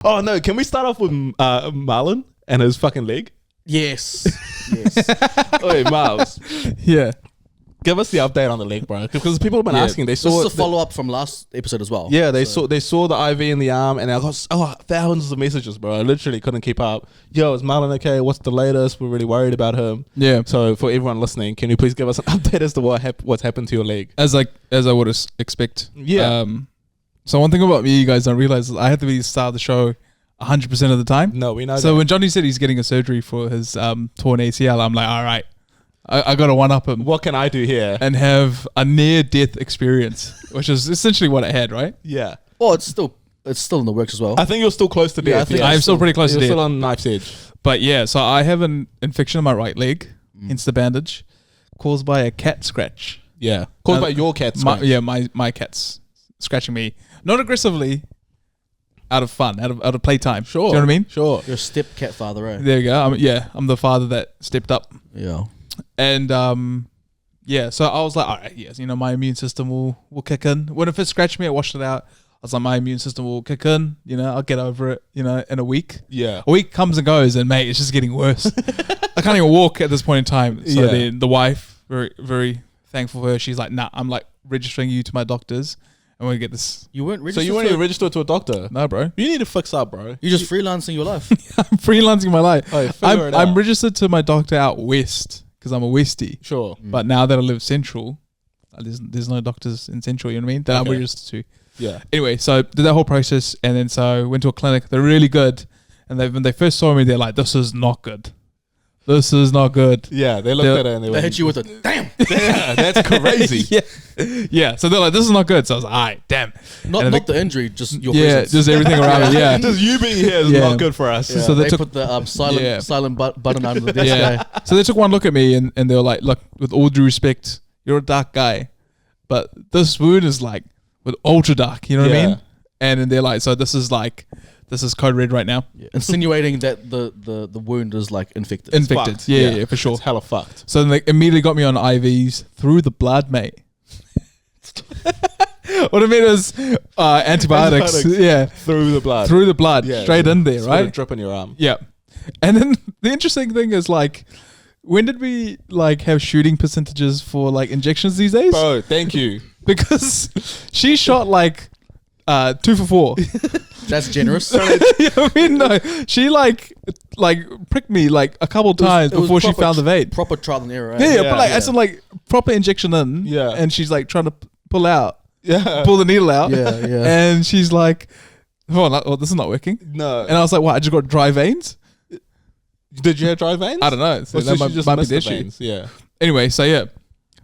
Oh no, can we start off with Marlin and his fucking leg? Yes. Wait, Miles, Yeah. give us the update on the leg, bro. Because people have been asking. They This saw is a follow-up from last episode as well. Yeah, they saw the IV in the arm, and I got thousands of messages, bro. I literally couldn't keep up. Yo, is Marlon okay? What's the latest? We're really worried about him. Yeah. So for everyone listening, can you please give us an update as to what's happened to your leg? As I would expect. Yeah. So one thing about me, you guys don't realize, is I have to be the star of the show 100% of the time. No, we know. So that. when Johnny said he's getting a surgery for his torn ACL, I'm like, all right, I got to one up him What can I do here? and have a near-death experience, which is essentially what I had, right? Yeah, Well, it's still in the works as well. I think you're still close to Yeah, death. I think I'm still pretty close to You're death. still on knife's edge. But yeah, so I have an infection in my right leg, hence the bandage, caused by a cat scratch. Yeah, caused by your cat's. My cat's scratching me, not aggressively, out of fun, out of playtime. Sure. Do you know what I mean? Sure. You're a step cat father, right? There you go. I'm the father that stepped up. Yeah. And so I was like, all right, yes, my immune system will kick in. When it first scratched me, I washed it out. I was like, my immune system will kick in. I'll get over it. In a week. Yeah. A week comes and goes, and mate, it's just getting worse. I can't even walk at this point in time. So then the wife, very very thankful for her. She's like, nah, I'm like registering you to my doctors, and we're gonna get this. You weren't So registered. you weren't even registered to a doctor? No, bro. You need to fix up, bro. You're just freelancing your life. I'm freelancing my life. Oh, figure it out. I'm registered to my doctor out west because I'm a Westie. Sure. But now that I live central, there's no doctors in central. You know what I mean? That I'm Okay. registered to. Yeah. Anyway, so did that whole process, and then so went to a clinic. They're really good, and when they first saw me, they're like, "This is not good. This is not good." Yeah. They looked at it and they They went, hit you with a damn. Yeah, that's crazy. yeah. So they're like, "This is not good." So I was like, "All right, damn." Not And not the injury, just your Yeah, presence. just everything around me. Yeah. Just you being here is Yeah. not good for us. Yeah, so they they took- put the silent button under the desk. Yeah. So they took one look at me and they were like, "Look, with all due respect, you're a dark guy, but this wound is like with ultra dark." You know what I Yeah. mean? And then they're like, "So this is code red right now." Yeah. Insinuating that the wound is like infected. Infected. fucked. Yeah, for sure. It's hella fucked. So they immediately got me on IVs through the blood, mate. What I mean is antibiotics. Antibiotics. Yeah, Through the blood. through the blood, Yeah, straight in there, It's right? got a drip in your arm. Yeah. And then the interesting thing is like, when did we like have shooting percentages for like injections these days? Bro, thank you. Because she shot like 2 for 4. That's generous. I mean, no, she like pricked me like a couple times It was before she proper found the vein. Proper trial and error. Right? Yeah, Yeah, but like yeah. I said, like proper injection in. Yeah. And she's like trying to pull Yeah. the needle out. Yeah, yeah. And she's like, "Oh, this is not working." No. And I was like, "What? I just got dry veins?" Did you have dry veins? I don't know. So Or that did you just might be miss the the issue. veins? Yeah. Anyway, so yeah.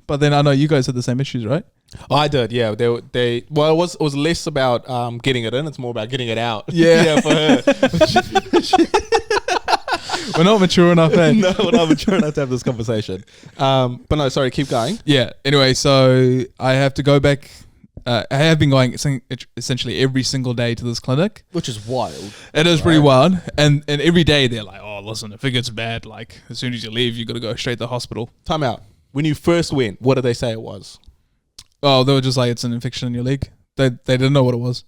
But then I know you guys had the same issues, right? I did, yeah. They well, it was less about getting it in. It's more about getting it out. Yeah. yeah, for her. We're not mature enough, eh? No, we're not mature enough to have this conversation. But no, sorry, keep going. Yeah. Anyway, so I have to go back. I have been going essentially every single day to this clinic. Which is wild. It is pretty wild. And every day they're like, "Oh, listen, if it gets bad, like as soon as you leave, you got to go straight to the hospital." Time out. When you first went, what did they say it was? Oh, they were just like, "It's an infection in your leg." They didn't know what it was.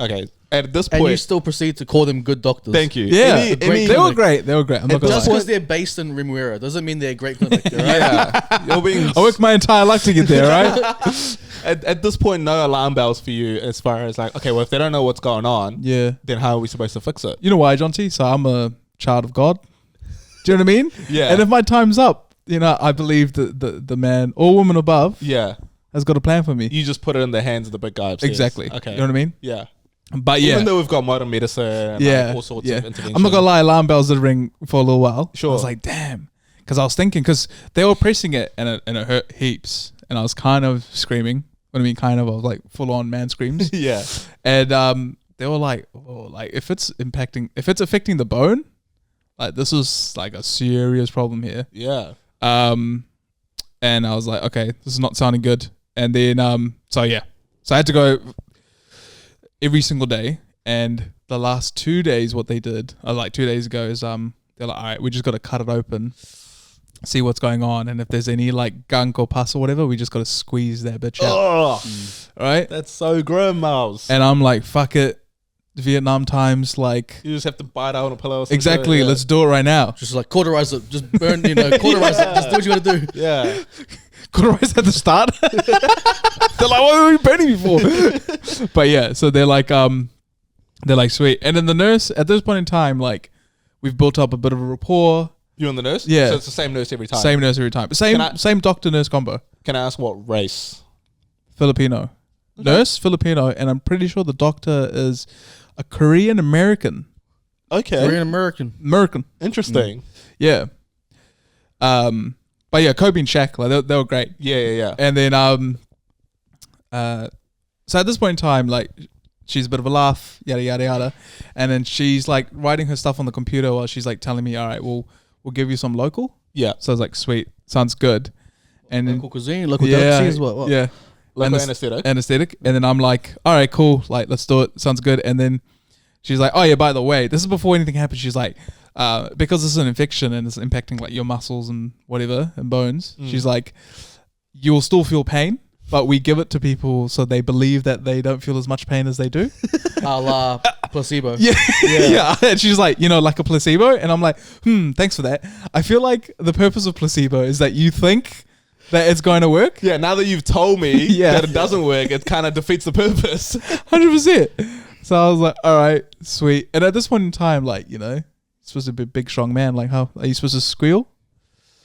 Okay. At this And you point, still proceed to call them good doctors. thank you. Yeah, great they were clinic. great. They were great. I'm not gonna Just lie. because they're based in Remuera doesn't mean they're a great clinic. Right? Yeah. You're being I worked my entire life to get there, right? at this point, no alarm bells for you as far as like, okay, well, if they don't know what's going on, Yeah. then how are we supposed to fix it? You know why, John T? So I'm a child of God. Do you know what I mean? Yeah. And if my time's up, I believe that the man or woman above Yeah. has got a plan for me. You just put it in the hands of the big guy upstairs. Exactly. Okay. You know what I mean? Yeah. But yeah. Even though we've got modern medicine and like, all sorts of interventions. I'm not gonna lie, alarm bells did ring for a little while. Sure. I was like, damn. Because I was thinking, because they were pressing it and it hurt heaps. And I was kind of screaming. What I mean, kind of, I was like full on man screams. Yeah. And they were like, "Oh, like if it's affecting the bone, like this is like a serious problem here." Yeah. And I was like, okay, this is not sounding good. And then so I had to go every single day. And the last 2 days, what they did, like 2 days ago, is they're like, "All right, we just got to cut it open, see what's going on, and if there's any like gunk or pus or whatever, we just got to squeeze that bitch out." Oh, Right? that's so grim, Miles. And I'm like, fuck it. Vietnam times, like You just have to bite out on a pillow. Or some exactly. shit, yeah. Let's do it right now. Just like cauterize it, just burn, cauterize it, just do what you gotta do. Yeah. Cauterize at the start. They're like, what are we burning me for? But yeah, so they're like sweet. And then the nurse at this point in time, like we've built up a bit of a rapport. You and the nurse? Yeah. So it's the same nurse every time. Same nurse every time. Same doctor nurse combo. Can I ask what race? Filipino. Okay. Nurse Filipino, and I'm pretty sure the doctor is a Korean American. Okay. Korean American. Interesting. Yeah. But yeah, Kobe and Shaq, like they were great. Yeah. And then so at this point in time, like she's a bit of a laugh, yada yada yada, and then she's like writing her stuff on the computer while she's like telling me, all right, we'll give you some local. Yeah. So I was like, sweet, sounds good. And Local then cuisine, local delicacies, what? yeah, Local Anes- anesthetic. and then I'm like, all right, cool, like let's do it, sounds good. And then she's like, oh yeah, by the way, this is before anything happens. She's like, because this is an infection and it's impacting like your muscles and whatever and bones. She's like, you'll still feel pain, but we give it to people so they believe that they don't feel as much pain as they do. A la placebo. Yeah. And she's like, like a placebo. And I'm like, thanks for that. I feel like the purpose of placebo is that you think that it's going to work. Yeah, now that you've told me Yeah. that it doesn't work, it kind of defeats the purpose. 100%. So I was like, all right, sweet. And at this point in time, like, you're supposed to be a big, strong man. Like, how are you supposed to squeal?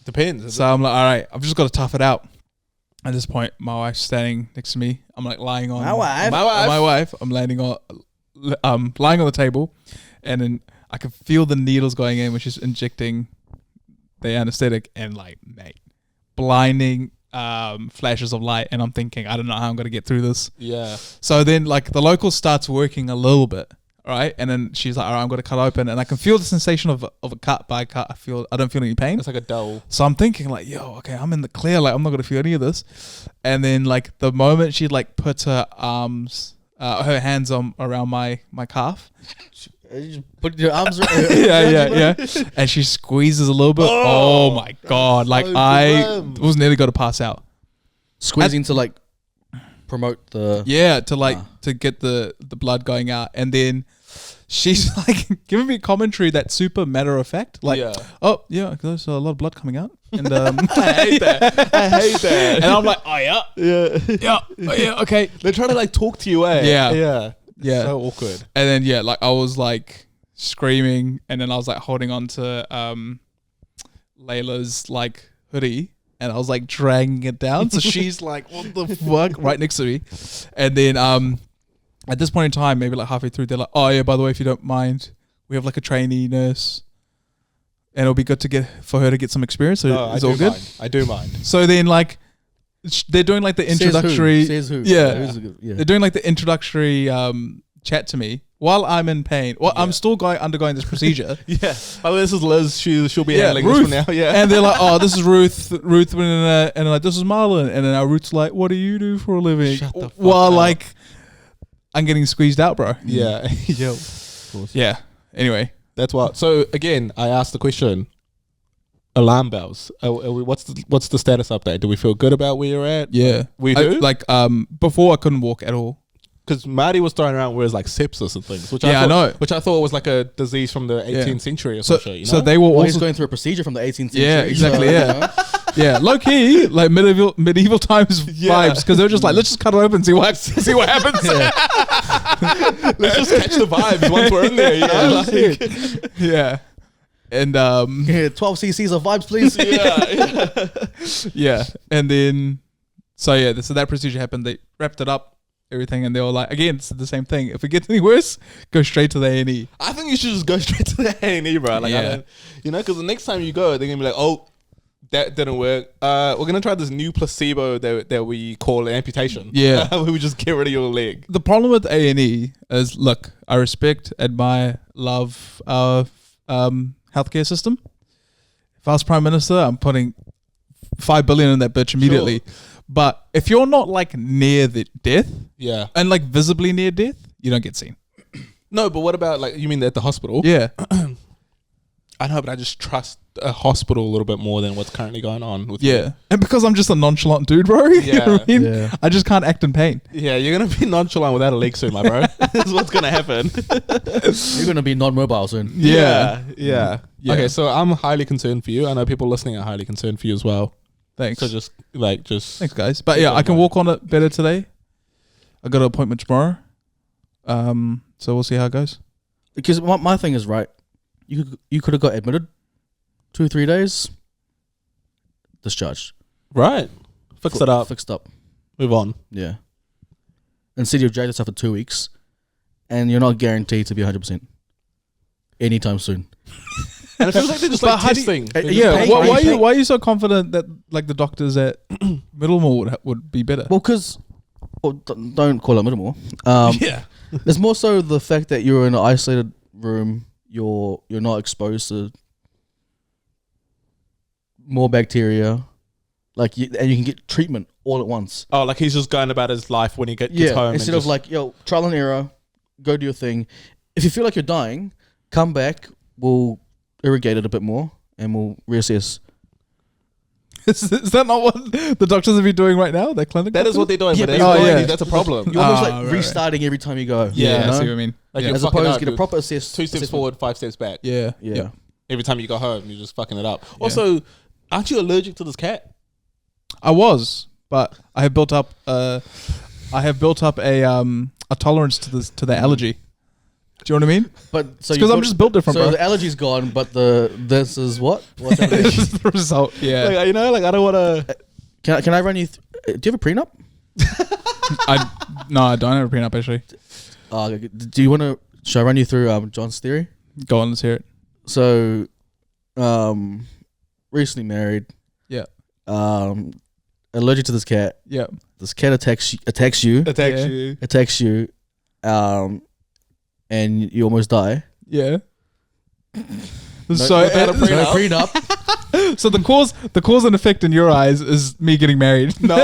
Depends. So I'm like, all right, I've just got to tough it out. At this point, my wife's standing next to me. I'm like lying on My wife. my wife. I'm lying on the table, and then I can feel the needles going in, which is injecting the anesthetic, and like, mate, blinding flashes of light, and I'm thinking, I don't know how I'm gonna get through this. Yeah. So then, like, the local starts working a little bit, right? And then she's like, all right, I'm gonna cut open, and I can feel the sensation of a cut by cut. I don't feel any pain. It's like a dull. So I'm thinking like, yo, okay, I'm in the clear. Like, I'm not gonna feel any of this. And then like the moment she like puts her her hands around my calf. You just put your arms around. yeah. And she squeezes a little bit. Oh my god! Like I was nearly going to pass out. Squeezing to like promote the. Yeah, to get the blood going out, and then she's like giving me commentary that's super matter of fact. Like, Yeah. oh yeah, there's a lot of blood coming out, and I hate that. I hate that. and I'm like, oh yeah, yeah, okay. They're trying to like talk to you, eh? Yeah. Yeah. So awkward. And then yeah, like I was like screaming, and then I was like holding on to Layla's like hoodie, and I was like dragging it down. So she's like, what the fuck, right next to me. And then at this point in time, maybe like halfway through, they're like, oh yeah, by the way, if you don't mind, we have like a trainee nurse, and it'll be good to for her to get some experience. So No, it's all good. I do mind. So then like they're doing like the introductory. Says who? Yeah. Yeah. They're doing like the introductory chat to me while I'm in pain. Well, I'm still undergoing this procedure. Yeah. Oh, this is Liz. She'll be Yeah, handling Ruth. this for now. Yeah. And they're like, oh, this is Ruth, and like, this is Marlon. And then Ruth's like, what do you do for a living? Shut the fuck While up. like, I'm getting squeezed out, bro. Yeah. Yo. Yeah. Anyway. That's what. So again, I asked the question. Alarm bells. What's the status update? Do we feel good about where you're at? Yeah. We do? Before I couldn't walk at all. Because Marty was throwing around words like sepsis and things, which Yeah, I know. which I thought was like a disease from the 18th century or some shit. You know? So they were Well, he's also going through a procedure from the 18th century. Yeah, exactly, so, yeah. Yeah, low key, like medieval times vibes, because they're just like, let's just cut it open and see what happens. let's just catch the vibes once we're in there. Yeah, like, Yeah. And Yeah, 12 cc's of vibes, please. yeah, and then so that procedure happened. They wrapped it up, everything, and they were like, again, it's the same thing. If it gets any worse, go straight to the A&E. I think you should just go straight to the A&E, bro. Like, Yeah. because the next time you go, they're gonna be like, oh, that didn't work. We're gonna try this new placebo that we call amputation. Yeah. where we just get rid of your leg. The problem with A&E is, look, I respect, admire, love our healthcare system. If I was Prime Minister, I'm putting $5 billion in that bitch immediately. Sure. But if you're not like near the death, Yeah. and like visibly near death, you don't get seen. No, but what about like you mean at the hospital? Yeah. I know, but I just trust a hospital a little bit more than what's currently going on with Yeah. And because I'm just a nonchalant dude, bro. You know what I mean? Yeah. I just can't act in pain. Yeah, you're gonna be nonchalant without a leg soon, my bro. is what's gonna happen. You're gonna be non-mobile soon. Yeah. Yeah. Okay, so I'm highly concerned for you. I know people listening are highly concerned for you as well. Thanks. So just Thanks, guys. But yeah, I can walk on it better today. I got an appointment tomorrow. So we'll see how it goes. Because my thing is, right, you could have got admitted 2-3 days, discharged. right. Fix it up. Fixed up. Move on. Yeah. Instead, you've dragged yourself for 2 weeks, and you're not guaranteed to be 100% anytime soon. And it feels like they're just But like how do you- testing. Hey, They're yeah, just pay- paying- Why are you so confident that like the doctors at Middlemore would be better? Well, because don't call it Middlemore. yeah. It's more so the fact that you're in an isolated room. You're not exposed to more bacteria, and you can get treatment all at once. Oh, like he's just going about his life when he gets home. Instead of like, trial and error, go do your thing. If you feel like you're dying, come back. We'll irrigate it a bit more, and we'll reassess. Is that not what the doctors have been doing right now? Their clinic. that is what they're doing. Yeah, but but that's, yeah. that's a problem. You're almost right, restarting every time you go. Yeah, I you see know? what I mean. Like yeah. you're As fucking opposed up. to get a proper assess. 2 steps forward, 5 steps back. Yeah. Yeah. Every time you go home, you're just fucking it up. Also, aren't you allergic to this cat? I was, but I have built up a tolerance to the allergy. Do you know what I mean? But so Because I'm just built different, so bro. the allergy's gone, but this is what? What's happening? This is the result. Yeah. Like, I don't want to. Can I run you? Do you have a prenup? No, I don't have a prenup actually. Do you want to? Should I run you through John's theory? Go on, let's hear it. So, recently married. Yeah. Allergic to this cat. Yeah. This cat attacks you, and you almost die. Yeah. No prenup. So the cause and effect in your eyes is me getting married. No.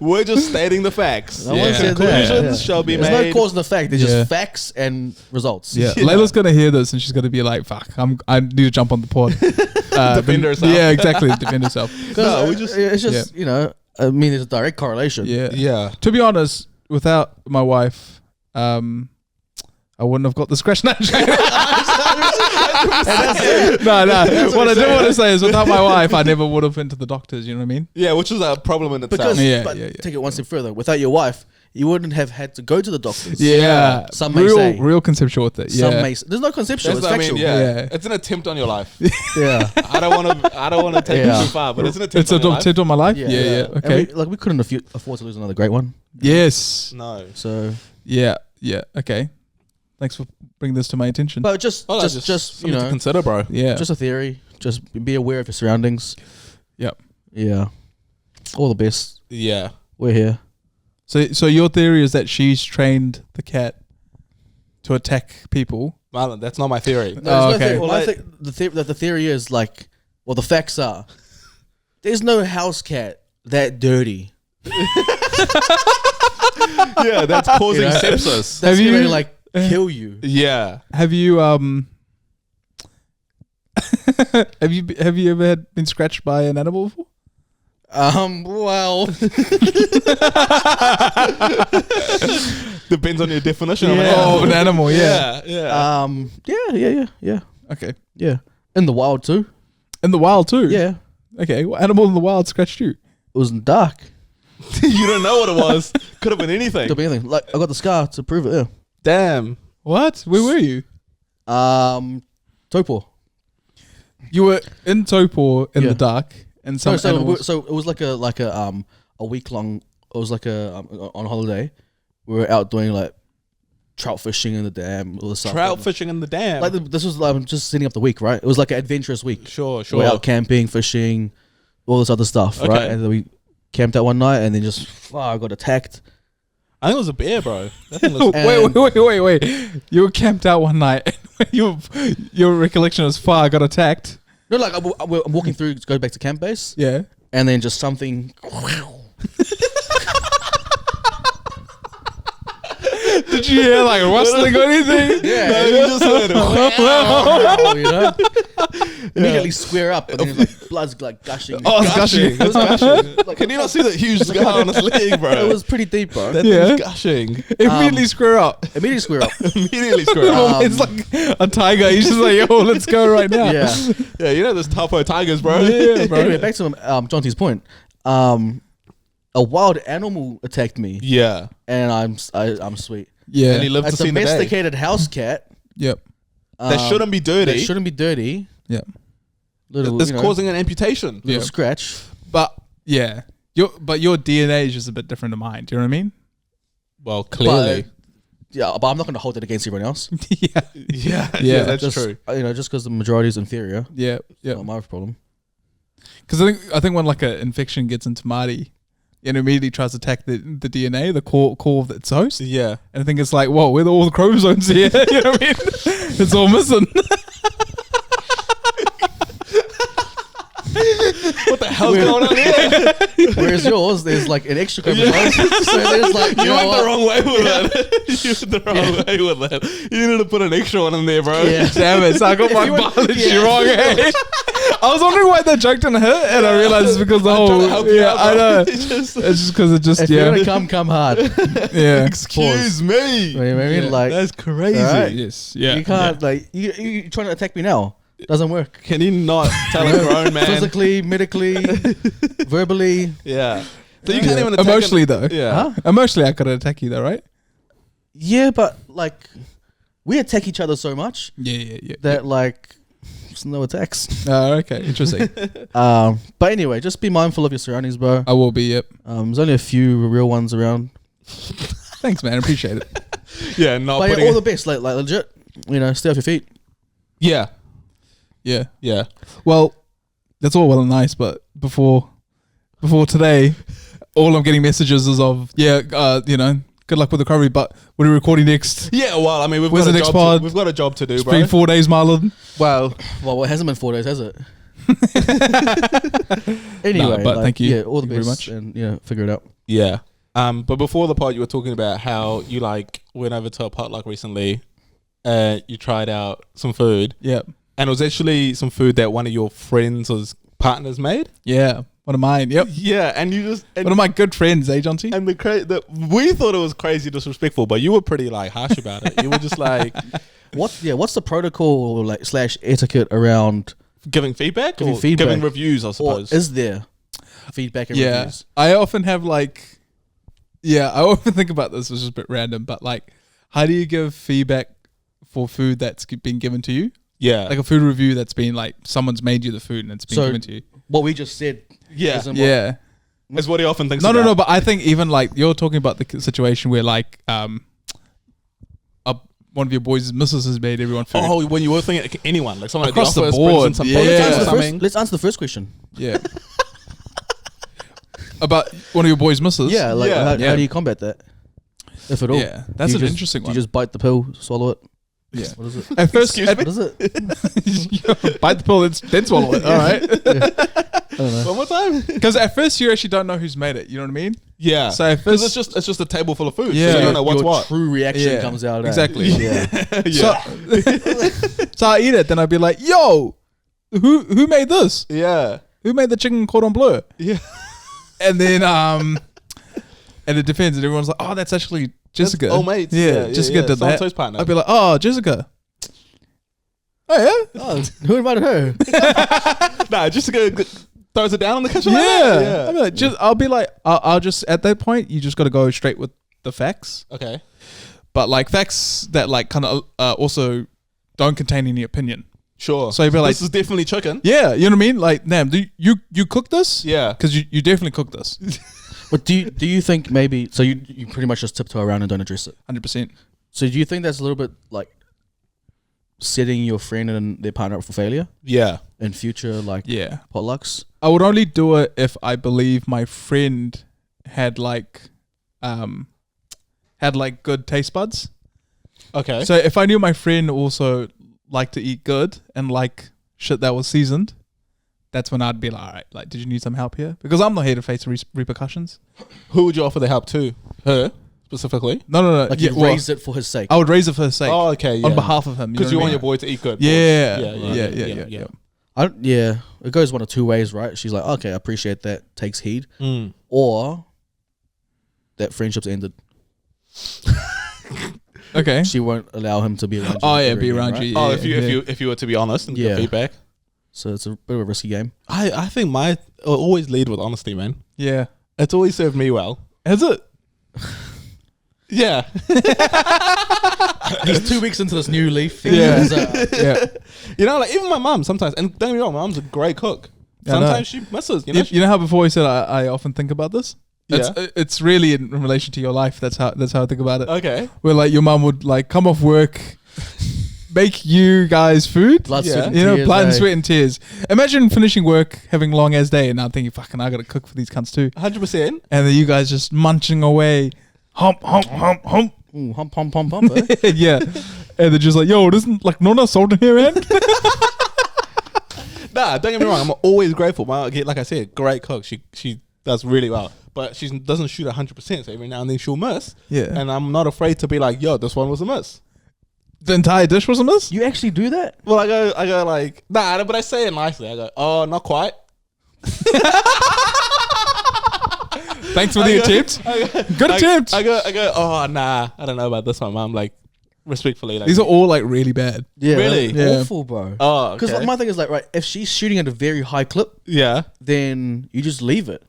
We're just stating the facts. No one said that. Conclusions shall be There's made. no cause and effect. There's Yeah. just facts and results. Yeah. Layla's gonna hear this and she's gonna be like, "Fuck, I need to jump on the pod." Defend herself. Yeah, exactly. Defend herself. No, It's just I mean, there's a direct correlation. Yeah. Yeah. To be honest, without my wife, I wouldn't have got the scratch. No. What I do want to say is, without my wife, I never would have been to the doctors. You know what I mean? Yeah, which is a problem in itself. Because take it one step further. Without your wife, you wouldn't have had to go to the doctors. Yeah. Some may say. Real conceptual with it. Some Yeah. may. There's no conceptual. That's It's what I mean, factual. Yeah. It's an attempt on your life. Yeah. I don't want to take it too far, but it's an attempt It's a on your life. attempt on my life. Yeah. Yeah. And Okay. we couldn't afford to lose another great one. Yes. No. So, Yeah. Okay. Thanks for bringing this to my attention. but just something to consider, bro. Yeah. just a theory. Just be aware of your surroundings. Yep. Yeah. All the best. Yeah. We're here. So your theory is that she's trained the cat to attack people. Marlon, that's not my theory. No, there's no okay. theory. Well, Like- I think the theory is the facts are there's no house cat that dirty. Yeah, that's causing You know? sepsis. That's Have you- gonna kill you. Yeah. Have you have you ever been scratched by an animal before? Well, Depends on your definition of an Yeah. animal. Oh, an animal. Yeah. yeah. Okay. Yeah. In the wild too. In the wild too. Yeah. Okay. What animal in the wild scratched you? It was in dark. You don't know what it was. Could have been anything. Could be anything. Like I got the scar to prove it. Damn. What? Where were you? Yeah. Topor. You were in Topor in Yeah. the dark, and some So animals. it was like a week long. It was like on holiday. We were out doing trout fishing in the dam. All this stuff. Trout fishing in the dam. This was just setting up the week, right? It was like an adventurous week. Sure. We're out camping, fishing, all this other stuff, right? Okay. And then we camped out one night, and then I got attacked. I think it was a bear, bro. That thing was Wait. You were camped out one night. Your recollection is far. Got attacked. No, I'm walking through to go back to camp base, Yeah. and then just something. Did you hear rustling or anything? Yeah, No, you just heard it. you know? immediately square up, and then like blood's like gushing. Oh, it's gushing. It was gushing. Like, Can you not see that huge scar on his leg, bro? it was pretty deep, bro. That Yeah. thing's gushing. Immediately screw up. Immediately square up. Immediately screw up. It's like a tiger. He's just like, yo, let's go right now. Yeah. Yeah, you know there's Tapo tigers, bro. Yeah, bro. Anyway, back to John T's point. A wild animal attacked me, Yeah. and I'm sweet. Yeah. And he lived A to see the day. domesticated house cat. Yep. That shouldn't be dirty. That shouldn't be dirty. Yep. Little, It's causing an amputation. little Yeah. scratch. But yeah, your DNA is just a bit different to mine. Do you know what I mean? Well, clearly. Yeah, but I'm not going to hold it against everyone else. yeah. Yeah, that's just, true. Just because the majority is inferior. Yeah. Yeah. Not my problem. Because I think when like an infection gets into Marty, it immediately tries to attack the DNA, the core of its host. Yeah. And I think it's like, whoa, where are all the chromosomes here? You know what I mean? It's all missing. What the hell's going on here? Whereas yours, there's like an extra chromosome. So there's like, You went the what? wrong way with that. You went the wrong way with that. You needed to put an extra one in there, bro. Yeah. Damn it. So I got my biology wrong, eh? I was wondering why that joke didn't hit, and I realized it's because the whole. Yeah, I know. It's just because it just, If you're going to come hard. Yeah. Excuse me. You know what I mean? Yeah. Like, That's crazy. Alright. Yes. Yeah. you can't, like, you trying to attack me now. Doesn't work. Can you not tell a grown man? Physically, medically, verbally. Yeah. So you can't even attack Emotionally, him. though. Yeah. Huh? Emotionally, I could attack you, though, right? Yeah, but like, we attack each other so much Yeah. that like, there's no attacks. Oh, okay. Interesting. But anyway, just be mindful of your surroundings, bro. I will be, yep. There's only a few real ones around. Thanks, man. I appreciate it. Yeah, not But putting yeah, all it- the best. Like legit. Stay off your feet. Yeah. Yeah. Yeah. Well, that's all well and nice, but before today, all I'm getting messages is of, good luck with the recovery, but what are we recording next? Yeah, well, I mean, Where's the next pod? we've got a job to do, It's bro. been 4 days, Marlon. Well, Well, it hasn't been 4 days, has it? Anyway, No, but thank you. Yeah, all the Thank you very best, much. and figure it out. yeah. But before the pod, you were talking about how you went over to a potluck recently. You tried out some food, Yeah. and it was actually some food that one of your friends or partners made. Yeah. One of mine. Yep. Yeah, and you just One of my good friends, eh, John T? and we thought it was crazy disrespectful, but you were pretty harsh about it. You were just What's the protocol / etiquette around, giving feedback Giving or feedback. giving reviews, I or suppose. is there feedback and Yeah. reviews? I often have I often think about this, which is a bit random, but how do you give feedback for food that's been given to you? Yeah, Like a food review that's been someone's made you the food and it's been So- given to you. What we just said. yeah, isn't what- Yeah. is what he often thinks. No, about. but I think even you're talking about the situation where one of your boys' missus has made everyone food. Oh, when you were thinking anyone, someone Across at the the office board, brings in some yeah. politics Let's, or answer the something. let's answer the first question. Yeah. About one of your boys' missus. Yeah, Yeah. how do you combat that? If at all. Yeah, that's Do an you just- interesting do one. You just bite the pill, swallow it. Yeah. What is it? At first, Excuse What is it? bite the pill, then swallow it. All right. I don't know. One more time. Because at first you actually don't know who's made it. You know what I mean? Yeah, So at because first, it's just a table full of food. Yeah. so you don't know what's Your what. true reaction Yeah, comes out. exactly. Yeah. Yeah, so I eat it, then I'd be like, "Yo, who made this? yeah, Who made the chicken cordon bleu?" yeah. And then and it depends, and everyone's like, "Oh, that's actually Jessica." Oh, mates. Yeah, Jessica did that. So-and-so's partner. I'd be like, "Oh, Jessica." Oh yeah. Oh, who invited her? Nah, Jessica throws it down on the kitchen. Yeah. Yeah. I'll be like, I'll just at that point, you just got to go straight with the facts. Okay. But facts that kind of also don't contain any opinion. Sure. So you'd be like, this is definitely chicken. yeah, you know what I mean? Damn, do you cook this? Yeah. Because you definitely cook this. But do you think maybe so you pretty much just tiptoe around and don't address it? 100%. So do you think that's a little bit setting your friend and their partner up for failure Yeah. in future Yeah. potlucks? I would only do it if I believe my friend had good taste buds. Okay. So if I knew my friend also liked to eat good and shit that was seasoned, that's when I'd be like, all right, did you need some help here? Because I'm not here to face repercussions. Who would you offer the help to? Her specifically? No. You raise it for his sake. I would raise it for his sake. Oh, okay. Yeah. on behalf of him. Because you know want what your boy to eat good. I mean? Yeah. Yeah. It goes one of two ways, right? She's like, okay, I appreciate that, takes heed, or that friendship's ended. Okay. She won't allow him to be around you. Oh yeah, ever be again, around right? you. Oh, Yeah, if you were to be honest and give Yeah. feedback, So it's a bit of a risky game. I think I always lead with honesty, man. yeah. It's always served me well. Has it? Yeah. He's 2 weeks into this new leaf thing. Yeah. Yeah. You know, like even my mum sometimes, and don't get me wrong, my mum's a great cook. I know. Sometimes she misses, you know. You know how before we said I often think about this. Yeah. It's really in relation to your life. That's how I think about it. Okay. Where like your mum would like come off work, make you guys food. Blood, Yeah. sweat, and You know, tears, blood and eh? sweat and tears. Imagine finishing work, having long ass day, and now thinking, "Fucking, I gotta cook for these cunts too." 100%. And then you guys just munching away, hump, hump, hump, hump. Ooh, hump, hump, hump, hump. Eh? Yeah, and they're just like, "Yo, isn't like not enough salt in here, man?" Nah, don't get me wrong. I'm always grateful. Like I said, great cook. She does really well, but she doesn't shoot 100%. So every now and then she'll miss. Yeah. And I'm not afraid to be like, yo, this one was a miss. The entire dish was a miss. You actually do that? Well, I go like, nah, but I say it nicely. I go, oh, not quite. Thanks for the attempt. Good attempt. I go, oh, nah, I don't know about this one, Mom. Like, respectfully. Like, These are all like really bad. Yeah. Really? That's Yeah. awful, bro. oh, Because okay. my thing is like, right, if she's shooting at a very high clip, Yeah. then you just leave it.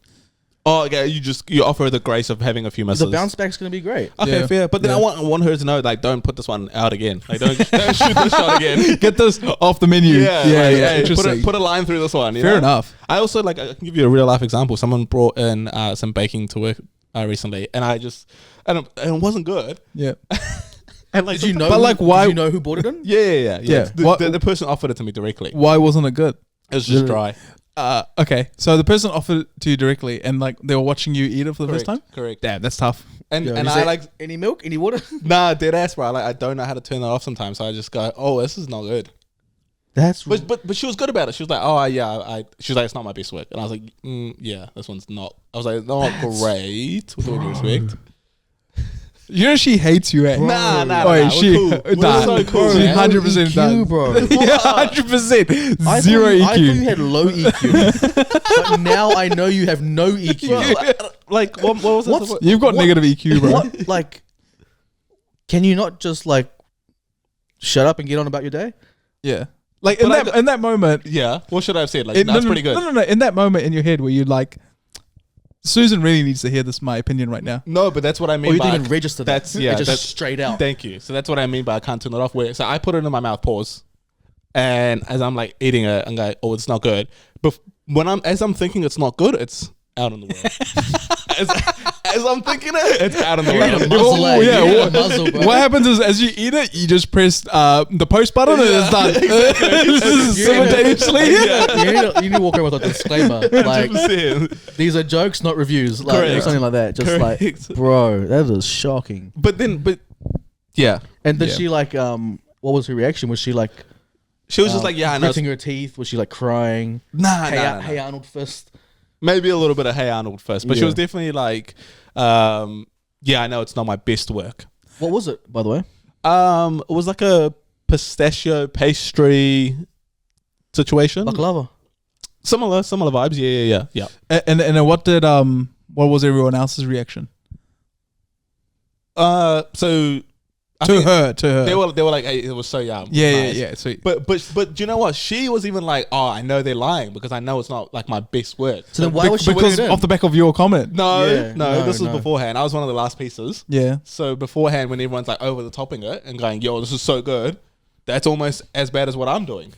Oh, okay. You offer her the grace of having a few misses. The bounce back's going to be great. Okay, Yeah. fair. But then Yeah. I want her to know, like, don't put this one out again. Like, don't shoot this shot again. Get this off the menu. Yeah, yeah, like, yeah. hey, Interesting. put a line through this one. You Fair know? enough. I also I can give you a real life example. Someone brought in some baking to work recently, and and it wasn't good. Yeah. And like, Did you know? But, like, why- Did you know who bought it in? Yeah. Yeah. The person offered it to me directly. Why wasn't it good? It was just dry. Okay, so the person offered it to you directly, and like they were watching you eat it for the first time. Correct. Damn, that's tough. And Yeah, and is I there like any milk, any water. nah, dead ass, bro. I don't know how to turn that off sometimes, so I just go, oh, this is not good. That's But she was good about it. She was like, oh yeah, she was like, it's not my best work, and I was like, yeah, this one's not. I was like, not great. With all due respect. You know she hates you, eh? Nah, Wait, we're she cool. nah, We're so cool, she man. 100% EQ, does. bro. Yeah, 100%. I Zero thought you, I thought you EQ. had low EQ, but now I know you have no EQ. Like what was that? What's- You've got What- negative EQ, bro. What, like, can you not just like shut up and get on about your day? Yeah. Like But in that moment, Yeah. What should I have said? Like that's pretty good. No. In that moment in your head where you're like, Susan really needs to hear this, my opinion right now. No, but that's what I Or mean you by didn't even register that? that's yeah. It just That's straight out. Thank you. So that's what I mean by I can't turn it off. So I put it in my mouth, pause, and as I'm like eating it, I'm like, oh, it's not good. But as I'm thinking it's not good, it's out in the world. as I'm thinking it's out in the You're in a world. muzzle, eh? yeah, You're in a what- muzzle, bro. What happens is as you eat it, you just press the post button and it's done. This is You're in a- simultaneously. You need to walk around with a disclaimer. Like, 100%. these are jokes, not reviews. Like, Correct. or something like that. Just like, Correct. bro, that is shocking. But yeah, And did Yeah. she like, what was her reaction? Was she like, she was just like, yeah, I know. gritting her teeth? Was she like crying? Nah, Hey Arnold fist. Maybe a little bit of Hey Arnold first, but she Yeah. was definitely like, yeah, I know it's not my best work. What was it, by the way? It was like a pistachio pastry situation. Baklava. Similar vibes. Yeah. And what was everyone else's reaction? So I To think her. they were like, hey, it was so yum. Yeah, Nice. yeah. Sweet. But do you know what? She was even like, oh, I know they're lying because I know it's not like my best work. So then why was she Because putting it in? off the back of your comment. No, Yeah, no, this was no. beforehand. I was one of the last pieces. Yeah. So beforehand, when everyone's like over the topping it and going, yo, this is so good, that's almost as bad as what I'm doing.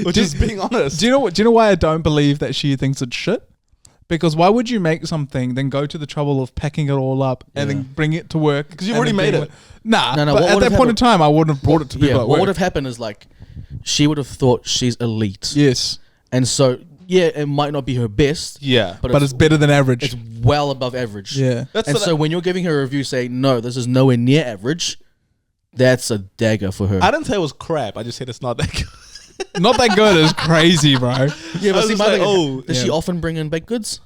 Which is being honest. Do you know why I don't believe that she thinks it's shit? Because why would you make something, then go to the trouble of packing it all up and then bring it to work? Because you've and already then made being it. like- Nah, No, but what at would that have point in happened- time, I wouldn't have brought it to people Yeah, at what would work. have happened is like, she would have thought she's elite. Yes, And so, yeah, it might not be her best, Yeah. but it's better than average. it's well above average. Yeah. That's And the- so when you're giving her a review saying, no, this is nowhere near average, that's a dagger for her. I didn't say it was crap. I just said it's not that good. Not that good is crazy, bro. yeah, I but was see, just my like, thing, does she yeah. often bring in baked goods?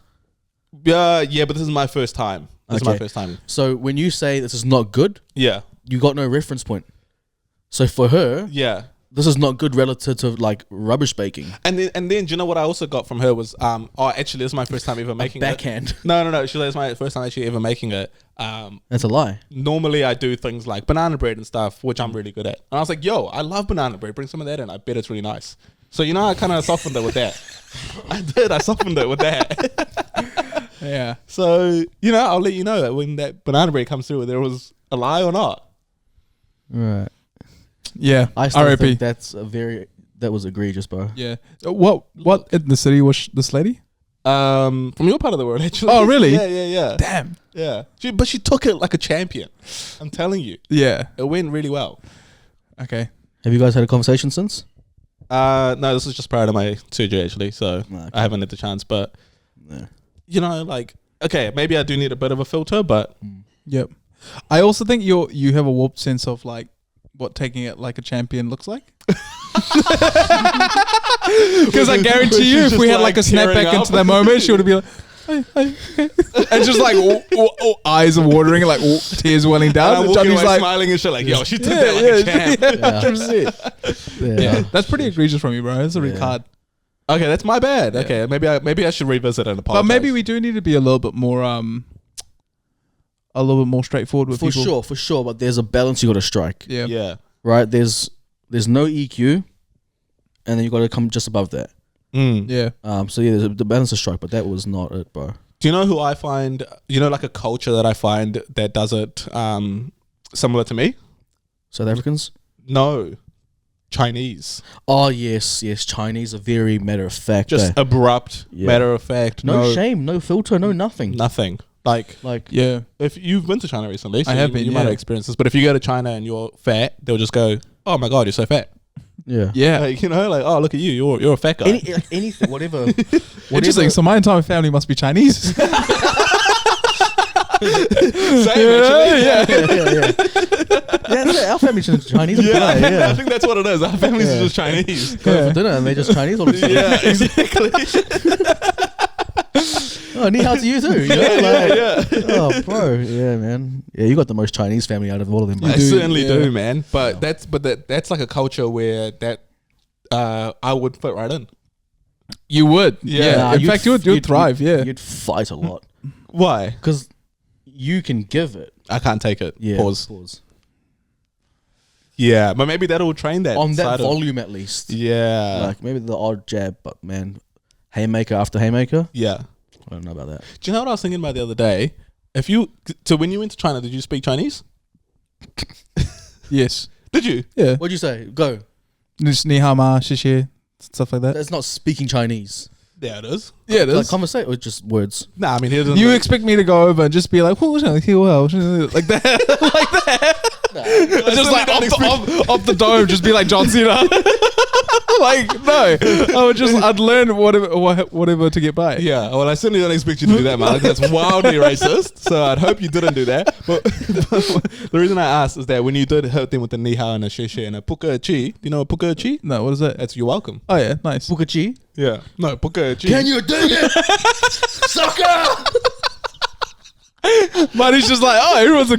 Yeah, but this is my first time. This is my Okay. first time. So when you say this is not good, Yeah. you got no reference point. So for her, Yeah. this is not good relative to like rubbish baking. And then do you know what I also got from her was actually this is my first time ever making Backhand. it. No. She was my first time actually ever making it. That's a lie. Normally I do things like banana bread and stuff, which I'm really good at. And I was like, yo, I love banana bread. Bring some of that in. I bet it's really nice. So I kind of softened it with that. I softened it with that. Yeah. So I'll let you know that when that banana bread comes through, whether it was a lie or not. Right. Yeah. I still R.I.P. think that was egregious, bro. Yeah. What ethnicity was this lady? From your part of the world, actually. Oh, really? Yeah. Damn. Yeah. But she took it like a champion. I'm telling you. Yeah. It went really well. Okay. Have you guys had a conversation since? No, this is just prior to my surgery, actually. So Okay. I haven't had the chance. But, Yeah. okay, maybe I do need a bit of a filter, but... Yep. I also think you have a warped sense of like what taking it like a champion looks like. Because I guarantee you, if we had like a snapback into that moment, she would be like, hey, okay. And just like eyes are watering, like tears welling down. And I'm And walking Johnny's away like, smiling and shit like, yo, she took that like a champ. Yeah, 100%. Yeah. That's pretty egregious from you, bro. That's a Yeah. retard. Okay, that's my bad. Yeah. Okay, maybe I should revisit and apologize. But maybe we do need to be a little bit more straightforward with people. For sure. But there's a balance you got to strike. Yeah. Yeah. Right? There's no EQ, and then you got to come just above that. Yeah. So yeah, there's the balance to strike, but that was not it, bro. Do you know who I find, like a culture that I find that does it similar to me? South Africans? No. Chinese. Oh yes. Chinese are very matter of fact. Just abrupt, Yeah. matter of fact. no shame, no filter, no nothing. Nothing. Like, Yeah. if you've been to China recently, so I have you, been, you might yeah. have experienced this, but if you go to China and you're fat, they'll just go, oh my God, you're so fat. Yeah. Yeah. Like, oh, look at you, you're a fat guy. Anything, whatever. Interesting. So my entire family must be Chinese. Same, actually. yeah. Yeah, our family's just Chinese. Yeah, Yeah. I think that's what it is. Our family's Yeah. just Chinese. Go for dinner and they're just Chinese all of a sudden. Yeah, exactly. Oh, ni hao to you too. You know? yeah. Oh, bro. Yeah, man. Yeah, you got the most Chinese family out of all of them. Bro. I certainly yeah. do, man. But that's like a culture where that I would fit right in. You would. Yeah. Yeah. Nah, In fact, you would thrive. Yeah. You'd fight a lot Why? because you can give it. I can't take it. Yeah. Pause. Yeah, but maybe that'll train that On that side of- volume, at least. Yeah, Like maybe the odd jab, but man, haymaker after haymaker. yeah. I don't know about that. Do you know what I was thinking about the other day? When you went to China, did you speak Chinese? Yes. Did you? Yeah. What'd you say? Go. Just ni hao ma, xie, stuff like that. That's not speaking Chinese. Yeah, it is. Yeah, it Like is. conversate or just words. Nah, I mean, he doesn't. You expect me to go over and just be like, like that, like that, just like off the dome, just be like John Cena. Like no, I'd learn whatever to get by. Yeah, well, I certainly don't expect you to do that, man. That's wildly racist. So I'd hope you didn't do that. But the reason I asked is that when you did hurt them with the ni hao and a xie and a puka chi, do you know a puka chi? No, what is that? That's you're welcome. Oh yeah, nice. Bukachi. Yeah. No, puka chi. Can you dig it? Sucker! Marty's just like, oh, everyone's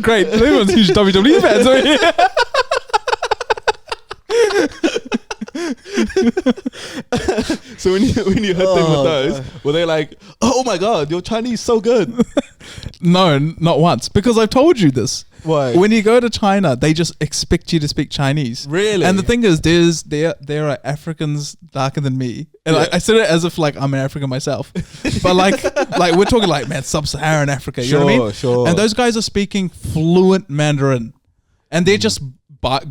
huge WWE fans over here. So when you hit them with those, were they like, oh my God, your Chinese so good? No, not once. Because I've told you this. Why? When you go to China, they just expect you to speak Chinese. Really? And the thing is, there are Africans darker than me, and Yeah. I said it as if like I'm an African myself. But like we're talking like, man, sub-Saharan Africa. You know what I mean? Sure. And those guys are speaking fluent Mandarin, and they're just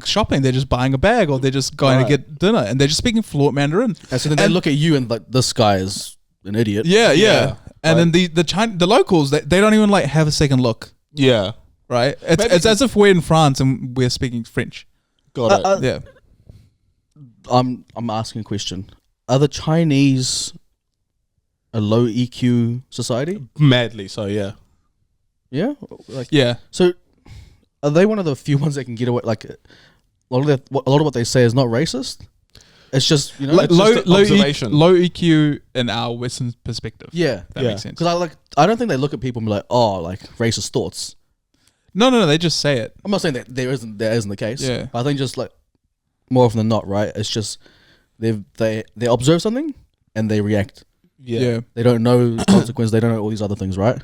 shopping. They're just buying a bag, or they're just going to get dinner, and they're just speaking fluent Mandarin. And so then they look at you and like, this guy is an idiot. Yeah. Yeah. And then the locals, they don't even like have a second look. Yeah. Right? Maybe- It's as if we're in France and we're speaking French. Got it. Yeah. I'm asking a question. Are the Chinese a low EQ society? Madly so, yeah. Yeah. Like, Yeah. so are they one of the few ones that can get away? Like a lot of what they say is not racist. It's just Like- it's low- just observation. Low EQ in our Western perspective. yeah. That Yeah. makes sense. Because I don't think they look at people and be like, oh, like racist thoughts. No, they just say it. I'm not saying that that isn't the case. Yeah. I think just like more often than not, right? It's just they observe something and they react. Yeah. They don't know the consequence. They don't know all these other things, right?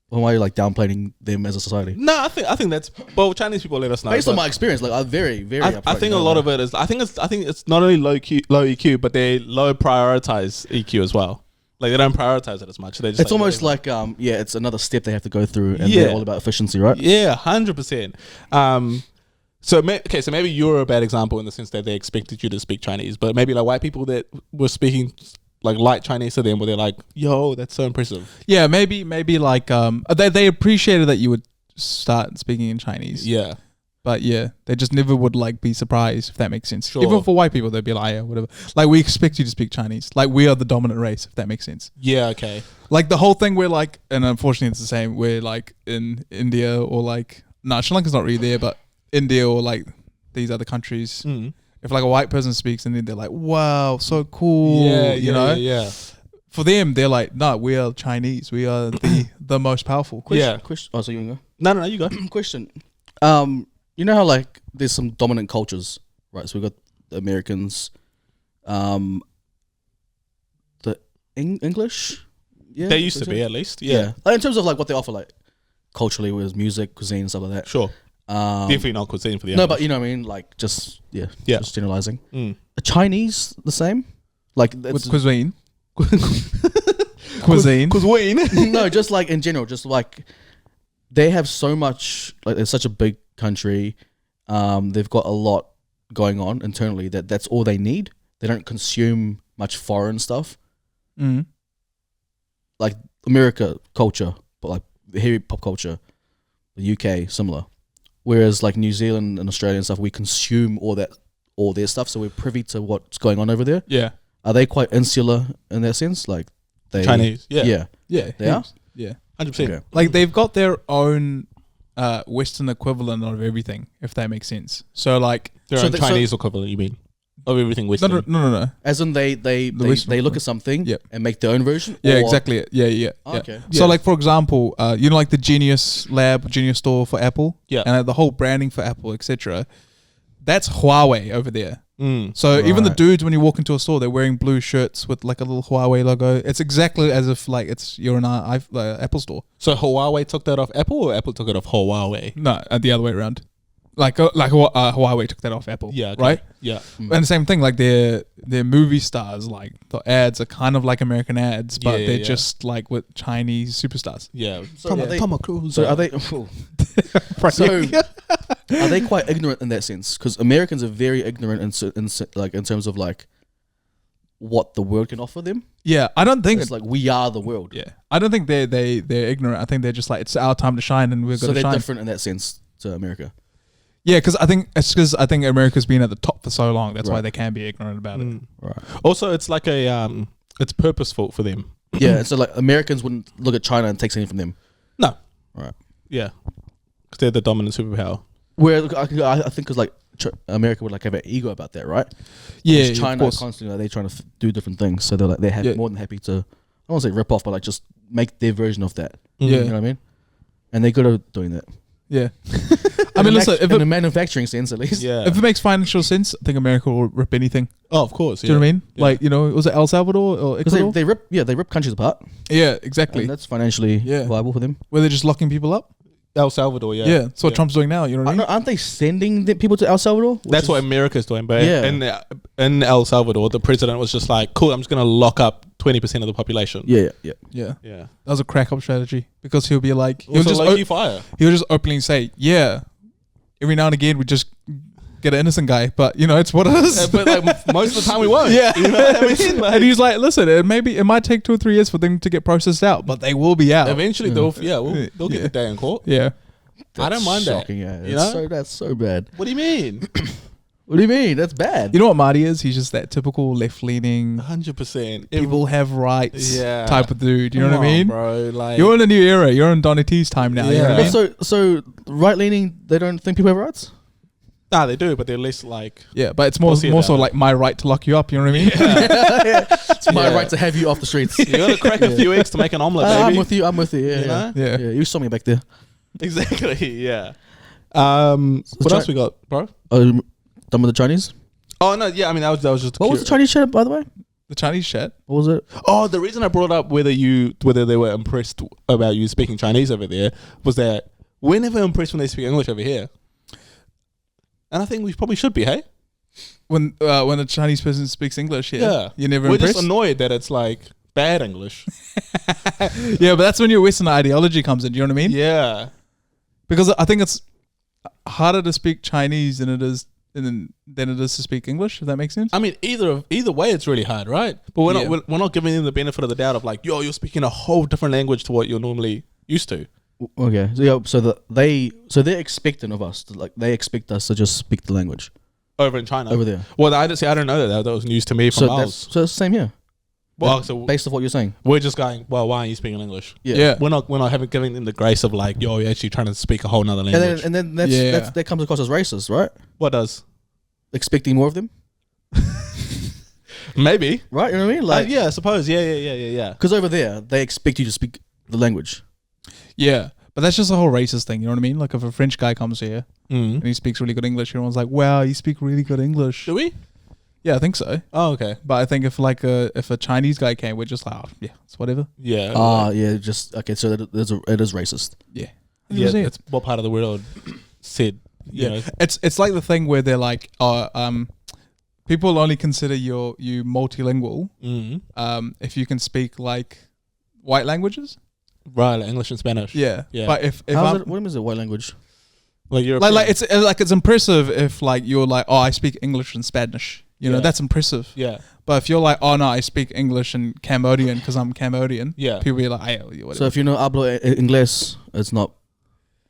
Why are you like downplaying them as a society? No, I think that's well. Chinese people let us know. Based on my experience, like I'm very, very. I think a lot of it is. I think it's not only low EQ, but they low prioritize EQ as well. Like they don't prioritize it as much. They just it's almost like it's another step they have to go through, and Yeah. they're all about efficiency, right? Yeah, 100%. So maybe you're a bad example in the sense that they expected you to speak Chinese, but maybe like white people that were speaking like light Chinese to them, where they're like, "Yo, that's so impressive." Yeah, maybe like they appreciated that you would start speaking in Chinese. Yeah, But yeah, they just never would like be surprised, if that makes sense. Sure. Even for white people, they'd be like, yeah, whatever. Like we expect you to speak Chinese. Like we are the dominant race, if that makes sense. yeah, okay, Like the whole thing where like, and unfortunately it's the same, where like in India or like, Sri Lanka's not really there, but India or like these other countries, if like a white person speaks and then they're like, wow, so cool, you know? yeah. For them, they're like, no, we are Chinese. We are the most powerful. Yeah. Question. Oh, so you can No, you go. go. Question. You know how like there's some dominant cultures, right? So we got the Americans, the English. Yeah, They used to be, at least. Yeah, Like, in terms of like what they offer, like culturally, with music, cuisine, stuff like that. sure. Definitely not cuisine for the No, English. but you know what I mean. Like just Yeah. just generalizing. Mm. Are Chinese the same? Like With cuisine. Cuisine. Cuisine. no, just like in general, just like they have so much. Like it's such a big country. They've got a lot going on internally that's all they need. They don't consume much foreign stuff. Mm. Like America culture, but like the heavy pop culture, the UK similar. Whereas like New Zealand and Australia and stuff, we consume all their stuff, so we're privy to what's going on over there. Yeah. Are they quite insular in that sense? Like they Chinese. Yeah. yeah. Yeah. They are? Yeah. 100%. Okay. Like they've got their own Western equivalent of everything, if that makes sense. So like Their So own the- Chinese equivalent, you mean? Of everything Western. no. As in they Western look at something Yep. and make their own version. Yeah, or- exactly. Yeah. Oh, okay. So like for example, you know like the Genius Lab, Genius Store for Apple, Yeah. and the whole branding for Apple, etc. That's Huawei over there. Mm. So even the Right. dudes, when you walk into a store, they're wearing blue shirts with like a little Huawei logo. It's exactly as if like you're in an Apple store. So Huawei took that off Apple, or Apple took it off Huawei? No, the other way around. Like Huawei took that off Apple. Yeah. Okay. Right. Yeah. And the same thing, like their movie stars, like the ads are kind of like American ads, but Yeah, they're yeah. just like with Chinese superstars. Yeah. So are they- Cruise. So are they? So are they quite ignorant in that sense? Because Americans are very ignorant in terms of like what the world can offer them. Yeah, I don't think It's like we are the world. yeah, I don't think they're ignorant. I think they're just like it's our time to shine, and we're So going to they're shine. different in that sense to America. Yeah, because I think America's been at the top for so long. That's why Right. they can be ignorant about it. Right. Also, it's like it's purposeful for them. Yeah. And so like Americans wouldn't look at China and take something from them. No. Right. Yeah. Because they're the dominant superpower. Where I think because like America would like have an ego about that, right? Yeah, Whereas China of course. constantly they're trying to do different things, so they're Yeah. more than happy to. I don't want to say rip off, but like just make their version of that. Yeah. You know what I mean? And they're good at doing that. Yeah, I mean, listen, in a manufacturing sense, at least. Yeah. if it makes financial sense, I think America will rip anything. Oh, of course. Do you know what I mean? Yeah. Like, was it El Salvador or Because Ecuador? they rip countries apart, Yeah, exactly. and that's financially Yeah. viable for them. Where they're just locking people up. El Salvador, yeah. Yeah, that's what Trump's doing now. You know what I mean? Aren't they sending the people to El Salvador? That's what America's doing. But Yeah. in El Salvador, the president was just like, cool, I'm just going to lock up 20% of the population. Yeah. Yeah, Yeah. that was a crack up strategy because he'll be like, he'll Also, just low-key fire. he'll just openly say, yeah, every now and again we just get an innocent guy, but it's what it is. But like, most of the time we won't. Yeah. You know what I mean? Like, And he's like, listen, it might take 2 or 3 years for them to get processed out, but they will be out. eventually they'll get Yeah. the day in court. Yeah. I don't mind that. shocking, yeah. You It's know? that's so bad. What do you mean? What do you mean? That's bad. You know what Marty is? He's just that typical left leaning, 100%. people have rights Yeah. type of dude. You know Come what I on, mean? bro? Like, You're in a new era. You're in Donny T's time now. You know Yeah. what I mean? So right leaning, they don't think people have rights. nah, they do, but they're less like. Yeah, but it's more We'll see so about like my right to lock you up. You know what I mean? It's my Yeah. right to have you off the streets. You got to crack a few eggs to make an omelet, baby. I'm with you. Yeah, You know? Yeah. yeah. You saw me back there. Exactly. Yeah. What Chi- else we got, bro? Done with the Chinese? Oh no, yeah. I mean, that was just. What was the Chinese chat, by the way? The Chinese chat. What was it? Oh, the reason I brought up whether they were impressed about you speaking Chinese over there was that we're never impressed when they speak English over here, and I think we probably should be. Hey, When a Chinese person speaks English, you're never we're impressed. just annoyed that it's like bad English. Yeah, but that's when your Western ideology comes in. Do you know what I mean? Yeah, Because I think it's harder to speak Chinese than it is to speak English. If that makes sense. I mean, either way, it's really hard, right? But we're Yeah. not we're not giving them the benefit of the doubt of like, yo, you're speaking a whole different language to what you're normally used to. Okay, so they're expecting of us they expect us to just speak the language Over in China, over there. Well, I don't know that. That was news to me from So Miles. it's the same here. Well, so Based off what you're saying. we're just going, well, why aren't you speaking English? Yeah. We're not giving them the grace of like, yo, you're actually trying to speak a whole nother language. And then that comes across as racist, right? What does? Expecting more of them, Maybe. right? You know what I mean? Like, Yeah, I suppose. Yeah. because over there they expect you to speak the language. Yeah, but that's just a whole racist thing. You know what I mean? Like if a French guy comes here Mm. and he speaks really good English, everyone's like, "Wow, you speak really good English." Do we? Yeah, I think so. Oh, okay. But I think if a Chinese guy came, we're just like, oh, yeah, it's whatever. Yeah. Yeah, just okay. So it is racist. Yeah. Yeah. Yeah. That's what part of the world said. You know. It's like the thing where they're like, people only consider you multilingual if you can speak like white languages. Right, like English and Spanish. Yeah. Yeah. But if What is it? White language? Like you're like it's impressive if like you're like, oh, I speak English and Spanish. You know, Yeah. that's impressive. Yeah. But if you're like, oh no, I speak English and Cambodian because I'm Cambodian. Yeah. People be like, hey, whatever. So if you know hablo inglés, it's not.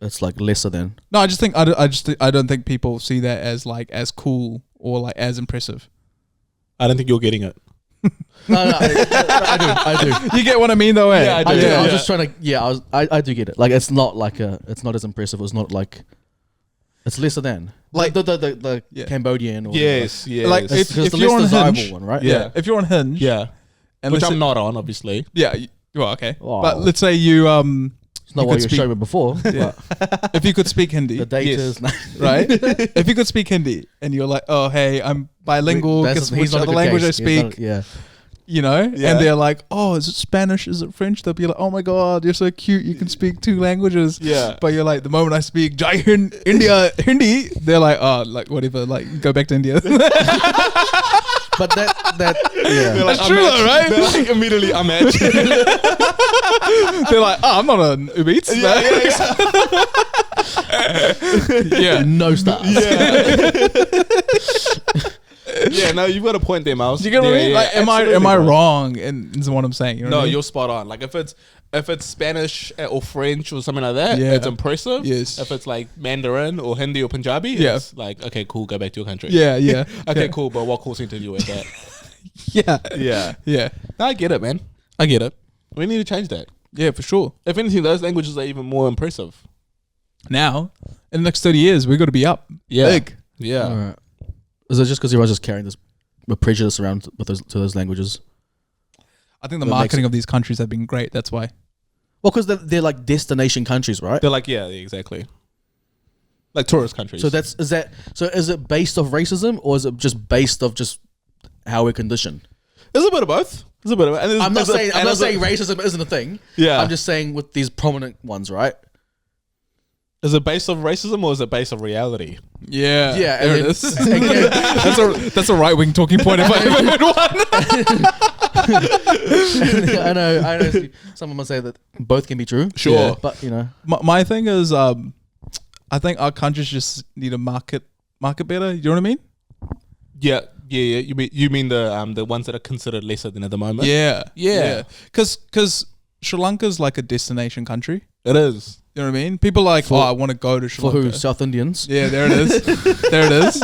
It's like lesser than. No, I just think I don't think people see that as like as cool or like as impressive. I don't think you're getting it. No, I do. You get what I mean, though, eh? Yeah, I do. I do. Yeah. I was just trying to. Yeah, I do get it. Like it's not like it's not as impressive. It's not like. It's lesser than like the Yeah. Cambodian. Or Yes. Yeah. Like, That's if because the you're least on desirable Hinge- one, right? Yeah. If you're on Hinge, Yeah. and Which let's I'm say- not on, obviously. Yeah, well, okay. Oh. But let's say you It's not you what could you speak- showed me before. Yeah. But if you could speak Hindi, the data Yes. is not. right? If you could speak Hindi and you're like, oh hey, I'm bilingual, That's- guess which other language I speak, Yeah. you know? Yeah. And they're like, oh, is it Spanish? Is it French? They'll be like, oh my god, you're so cute, you can speak 2 languages. Yeah. But you're like, the moment I speak India Hindi, they're like, oh, like whatever, like go back to India. But that yeah. They're like, That's true though, right? They're like immediately, I'm at. They're like, oh, I'm not on Uber Eats. Yeah. No stars. Yeah, no, you've got a point there, Miles. Do you get what I mean? Yeah, Like, am I absolutely, bro. wrong in what I'm saying? You know No, what I mean? you're spot on. Like if it's Spanish or French or something like that, Yeah. it's impressive. Yes. If it's like Mandarin or Hindi or Punjabi, Yeah. it's like, okay, cool, go back to your country. Yeah, yeah. Okay, yeah. cool, but what call center do you work at? Yeah. Yeah. Yeah. No, I get it, man. I get it. We need to change that. Yeah, for sure. If anything, those languages are even more impressive. Now, in the next 30 years, we've got to be up. Yeah. Big. Yeah. All right. Is it just because everyone's just carrying this a prejudice around with those languages? I think the That makes marketing it- of these countries have been great. That's why. Well, because they're like destination countries, right? They're like, yeah, exactly. Like tourist countries. So is it based off racism or is it just based off just how we're conditioned? There's a bit of both. There's a bit of it. And I'm not saying racism isn't a thing. Yeah. I'm just saying with these prominent ones, right? Is it based off racism or is it based off reality? Yeah. Yeah, There and it then- is. That's a right wing talking point if I ever heard one. I know. Someone must say that both can be true. Sure. Yeah, but you know, My thing is, I think our countries just need to market better. You know what I mean? Yeah. You mean the ones that are considered lesser than at the moment? Yeah. Yeah. Because Sri Lanka's like a destination country. It is. You know what I mean? People are like, I want to go to Sri for Lanka. who? South Indians. Yeah, there it is. There it is.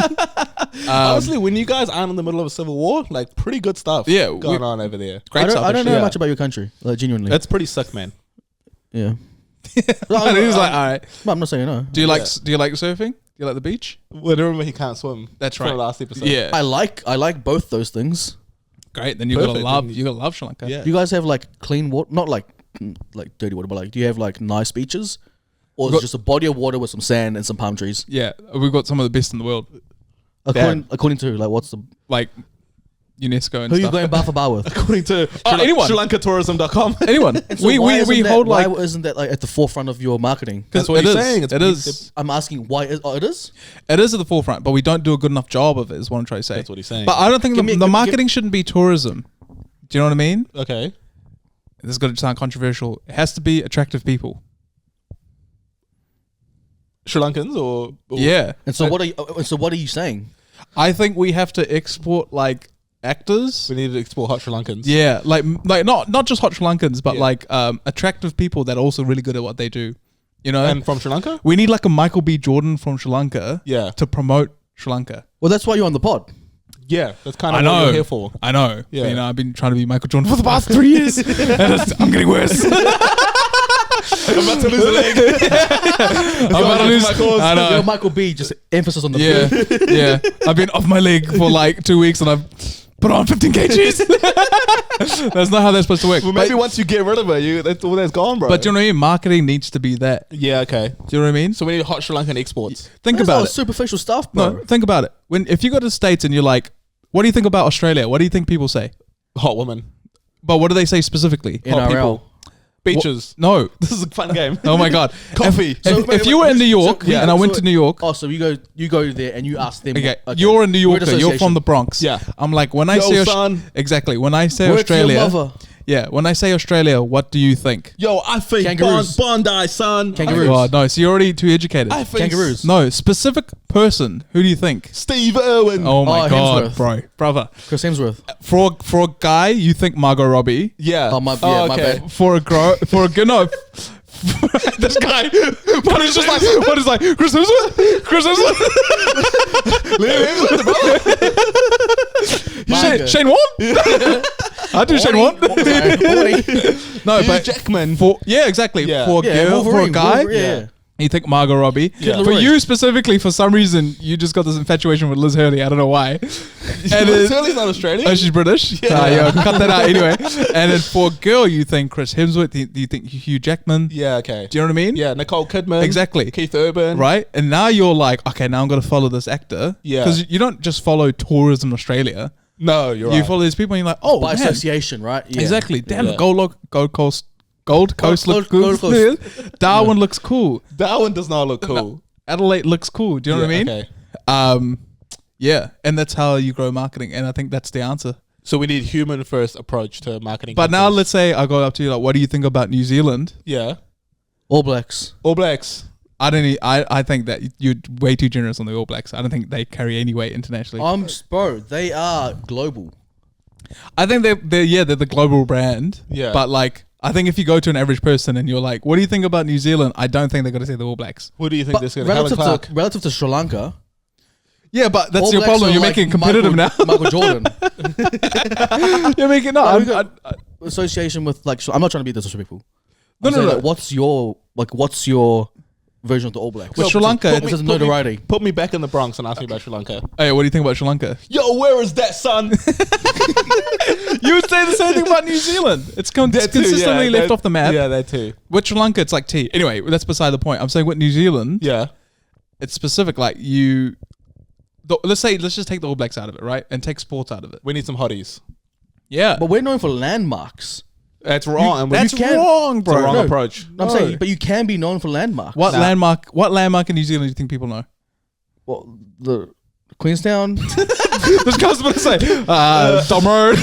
Honestly, when you guys aren't in the middle of a civil war, like pretty good stuff Yeah, going on over there. Great I stuff. don't know Yeah. much about your country, like genuinely. That's pretty sick, man. yeah. And he was like, all right. Well, I'm not saying no. Do you like Yeah. surfing? Do you like the beach? Well, remember he can't swim. That's From right. the last episode. Yeah. I like both those things. Great. Then you Perfect. gotta love Sri Lanka. Yeah. Do you guys have like clean water? Not like dirty water, but like, do you have like nice beaches, or is it just a body of water with some sand and some palm trees? Yeah. We've got some of the best in the world. According to like what's the like UNESCO and who are you stuff. going bar for bar with? According to anyone. SriLankaTourism.com. Anyone. So we hold why like isn't that like at the forefront of your marketing? That's what it he's is. saying. It is. I'm asking why it is. It is at the forefront, but we don't do a good enough job of it. Is what I'm trying to say. That's what he's saying. But I don't think Give me- the give- marketing shouldn't be tourism. Do you know what I mean? Okay. This is going to sound controversial. It has to be attractive people. Sri Lankans or Yeah. And so what are you saying? I think we have to export like actors. we need to export hot Sri Lankans. Yeah, like not just hot Sri Lankans, but Yeah. like attractive people that are also really good at what they do. You know, And from Sri Lanka? we need like a Michael B. Jordan from Sri Lanka Yeah. to promote Sri Lanka. Well, that's why you're on the pod. Yeah. That's kind I of what know. you're here for. I know. Yeah. You know, I've been trying to be Michael Jordan for the past 3 years, and I'm getting worse. I'm about to lose a leg. I'm about to lose. I know. Yo, Michael B. Just emphasis on the Yeah, yeah. I've been off my leg for like 2 weeks, and I've put on 15 kgs. That's not how that's supposed to work. Well, maybe once you get rid of it, that's all that's gone, bro. But do you know what I mean? Marketing needs to be that. yeah, okay. Do you know what I mean? So we need hot Sri Lankan exports. Think That's about all it. superficial stuff, bro. No, think about it. If you go to the States and you're like, what do you think about Australia? What do you think people say? Hot woman. But what do they say specifically? Hot NRL. people. Beaches. No. This is a fun game. Oh my God. Coffee. If you were in New York So- and I went to New York, Oh, so you go there and you ask them. okay, you're a New Word Yorker, you're from association. the Bronx. Yeah. I'm like, when I Yo, say son. exactly, when I say Word to your Australia, mother. yeah, when I say Australia, what do you think? Yo, I think Kangaroos. Bondi, son. Kangaroos. Oh, no, so you're already too educated. I think Kangaroos. No, specific person. Who do you think? Steve Irwin. Oh my Oh, God, Hemsworth. brother. Chris Hemsworth. For a guy, you think Margot Robbie. Yeah. Oh, my bad. For a good no. This guy, but it's just like, what is like, Chris Hemsworth? Chris Hemsworth? Margot. Shane Warne? I do Shane Warne. No, Hugh but Jackman. exactly. Yeah. For a girl, for a guy, Yeah. you think Margot Robbie. Yeah. For you specifically, for some reason, you just got this infatuation with Liz Hurley. I don't know why. And Liz it- Hurley's not Australian. Oh, she's British? Yeah. Cut that out anyway. And then for a girl, you think Chris Hemsworth, do you think Hugh Jackman? Yeah, okay. Do you know what I mean? Yeah, Nicole Kidman. Exactly. Keith Urban. Right? And now you're like, okay, now I'm going to follow this actor. Yeah. Because you don't just follow Tourism Australia. No, you're You right. follow these people and you're like, oh, By man. association, right? Yeah. Exactly. Damn, Yeah. the Gold Coast looks Gold cool. Darwin looks cool. That one does not look cool. Adelaide looks cool. Do you know what I mean? Okay. Yeah. And that's how you grow marketing. And I think that's the answer. So we need human first approach to marketing. But now companies. let's say I go up to you like, what do you think about New Zealand? Yeah. All Blacks. All Blacks. I think that you're way too generous on the All Blacks. I don't think they carry any weight internationally. Bro, they are global. I think they're the global brand. Yeah. But like, I think if you go to an average person and you're like, what do you think about New Zealand? I don't think they're going to say the All Blacks. Who do you think But this is going to Helen Clark? relative to Sri Lanka, Yeah, but that's All your Blacks problem. are You're like making it competitive Michael Jordan. You're making no. No, I'm- we got I- association with like. I'm not trying to be disrespectful. No, I'm no, saying, no. like, what's your version of the All Blacks? With Sri Lanka, in terms of notoriety. Put me back in the Bronx and ask me about Sri Lanka. Hey, what do you think about Sri Lanka? Yo, where is that, son? You would say the same thing about New Zealand. It's That too, consistently yeah, left that- off the map. Yeah, that too. With Sri Lanka, it's like tea. Anyway, that's beside the point. I'm saying with New Zealand, Yeah. it's specific. Like let's just take the All Blacks out of it, right? And take sports out of it. We need some hotties. Yeah. But we're known for landmarks. That's wrong. and we- That's you can't- wrong, it's the bro. wrong No. approach. I'm saying, but you can be known for landmarks. What Nah. landmark in New Zealand do you think people know? Well, the Queenstown. This guy's about to say, Dom Road.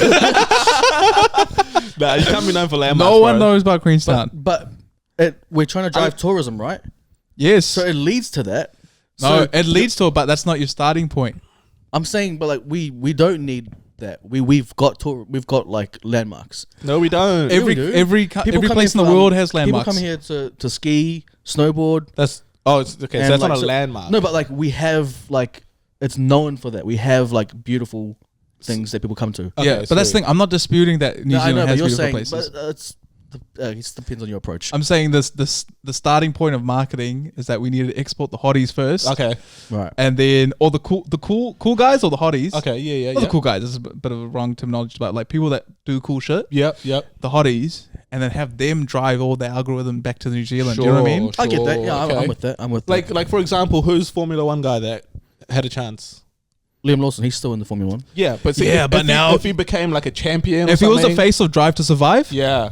Nah, you can't be known for landmarks. No one bro. knows about Queenstown. but we're trying to drive tourism, right? Yes. So it leads to that. No, So it leads to it, but that's not your starting point. I'm saying, but like we don't need that. We've got like landmarks. No, we don't. we do. Every come place in here the from- world has landmarks. People come here to ski, snowboard. It's okay. and So that's like, not a landmark. No, but like we have like it's known for that. We have like beautiful things that people come to. Okay, Yeah, but that's the sweet. thing. I'm not disputing that New No, I Zealand know, but has you're beautiful saying, places. but it just depends on your approach. I'm saying the starting point of marketing is that we need to export the hotties first, Okay. Right. and then or the cool guys or the hotties. Okay. Yeah. Not the cool guys. This is a bit of a wrong terminology, but like people that do cool shit. Yep. The hotties, and then have them drive all the algorithm back to New Zealand. Do you know what I mean? I get that. Yeah, okay. I'm with that. I'm with that. Like for example, who's Formula One guy that had a chance? Liam Lawson, he's still in the Formula One. Yeah, but see, Yeah, but now- if he became like a champion, If or he was the something, face of Drive to Survive, yeah,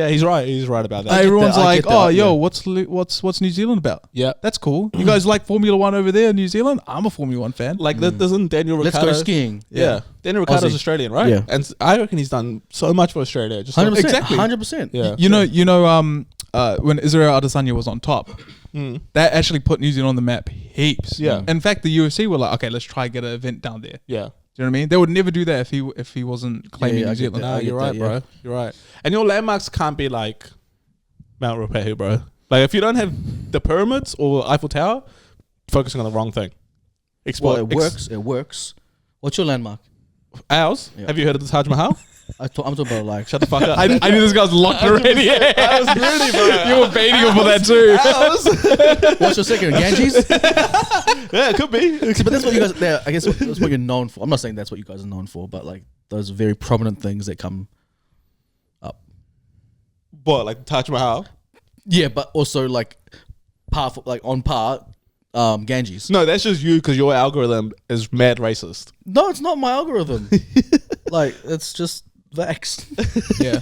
he's right. He's right about that. everyone's I like, get that, "Oh, yeah. yo, what's New Zealand about?" Yeah, That's cool. You guys like Formula One over there in New Zealand? I'm a Formula One fan. like that doesn't Daniel Let's Ricciardo. go skiing. Yeah, Daniel Ricciardo's Aussie. Australian, right? Yeah. And I reckon he's done so much for Australia. Just 100%. exactly. 100%. Yeah, You know, when Israel Adesanya was on top, that actually put New Zealand on the map heaps. Yeah. In fact, the UFC were like, okay, let's try get an event down there. yeah. Do you know what I mean? They would never do that if he wasn't claiming Yeah, I New get Zealand. that. No, I you're get right, that, bro. You're right. And your landmarks can't be like Mount Ruapehu, bro. Like if you don't have the pyramids or Eiffel Tower, focusing on the wrong thing. Well, it works. It works. What's your landmark? Ours? Yeah. Have you heard of the Taj Mahal? I'm talking about like. Shut the fuck up. I knew this guy was locked already. I was really, bro. You were baiting him for that too. Ours? What's your second? Ganges? Yeah, it could be. See, but that's what you guys. Yeah, I guess that's what you're known for. I'm not saying that's what you guys are known for, but like those very prominent things that come up. What, like the Taj Mahal? Yeah, but also like like on par, Ganges. No, that's just you because your algorithm is mad racist. No, it's not my algorithm. Like it's just vexed. Yeah,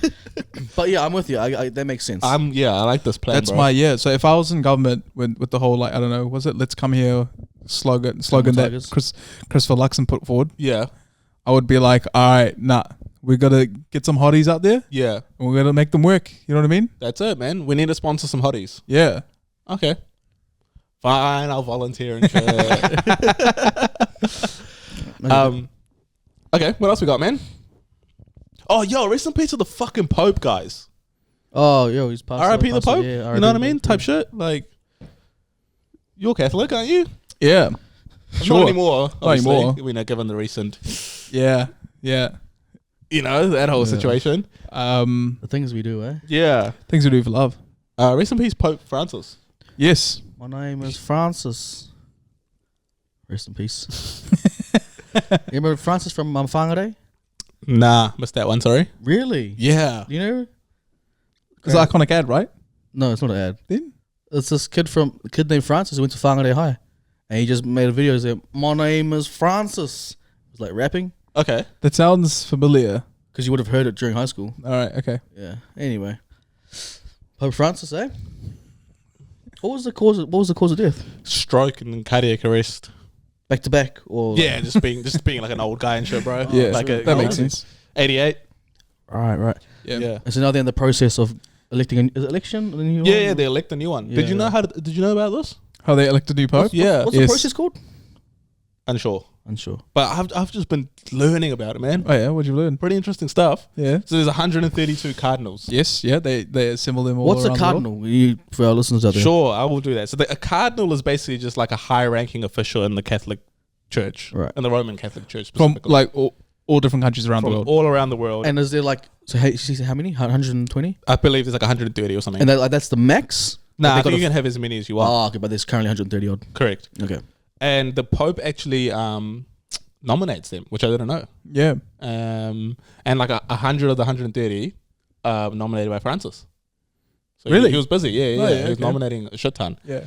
But yeah, I'm with you. I that makes sense. I like this plan. that's bro. my So if I was in government with the whole like I don't know, was it "Let's come here" slogan that Tigers. Christopher Luxon put forward? Yeah, I would be like, all right, nah, we gotta get some hotties out there yeah. and we're gonna make them work. You know what I mean? That's it, man. We need to sponsor some hotties. Yeah. Okay. Fine, I'll volunteer and shit. Okay, what else we got, man? Oh, yo, rest in peace to the fucking Pope, guys. oh, yo, he's passed. R.I.P. the Pope. Yeah, you know what I mean? Type shit. Like, you're Catholic, aren't you? Yeah. Not anymore. Not Obviously. anymore. We know, given the recent, Yeah. Yeah. you know, that whole situation. The things we do, eh? Yeah. Things we do for love. Rest in peace, Pope Francis. Yes. My name is Francis. Rest in peace. You remember Francis from Whangarei? Nah, missed that one. Sorry. Really? Yeah. You know? It's an iconic ad, right? No, it's not an ad. Then? It's this kid named Francis who went to Whangarei High. And he just made a video saying, my name is Francis. It was like rapping. Okay. That sounds familiar. Because you would have heard it during high school. All right. Okay. Yeah. Anyway. Pope Francis, eh? What was the cause of death? Stroke and cardiac arrest. Back to back? Or Yeah, just being like an old guy and shit, bro. Yeah. Like that makes sense. 88. Right. Yeah. Yeah. And so now they're in the process of electing election? Yeah, they elect a new one. Did you Yeah. know did you know about this? How they elected new pope? Yeah. What's Yes. the process called? Unsure. Unsure. But I've just been learning about it, man. Oh yeah. What'd you learn? Pretty interesting stuff. Yeah. So there's 132 cardinals. Yes. Yeah. They assemble them all. What's a around the world. cardinal? For our listeners out there. Sure, I will do that. So a cardinal is basically just like a high-ranking official in the Catholic Church, Right. in the Roman Catholic Church From specifically. like all different countries around From the world. all around the world. And is there like, so hey, she said how many? 120? I believe there's like 130 or something. And that's the max? Nah, They I think got you a- can have as many as you want. Oh, okay, but there's currently 130 odd. Correct. Okay. And the Pope actually nominates them, which I didn't know. Yeah. And like 100 of the 130 nominated by Francis. So Really? he was busy. Yeah, Oh, yeah, he was okay. nominating a shit ton. Yeah.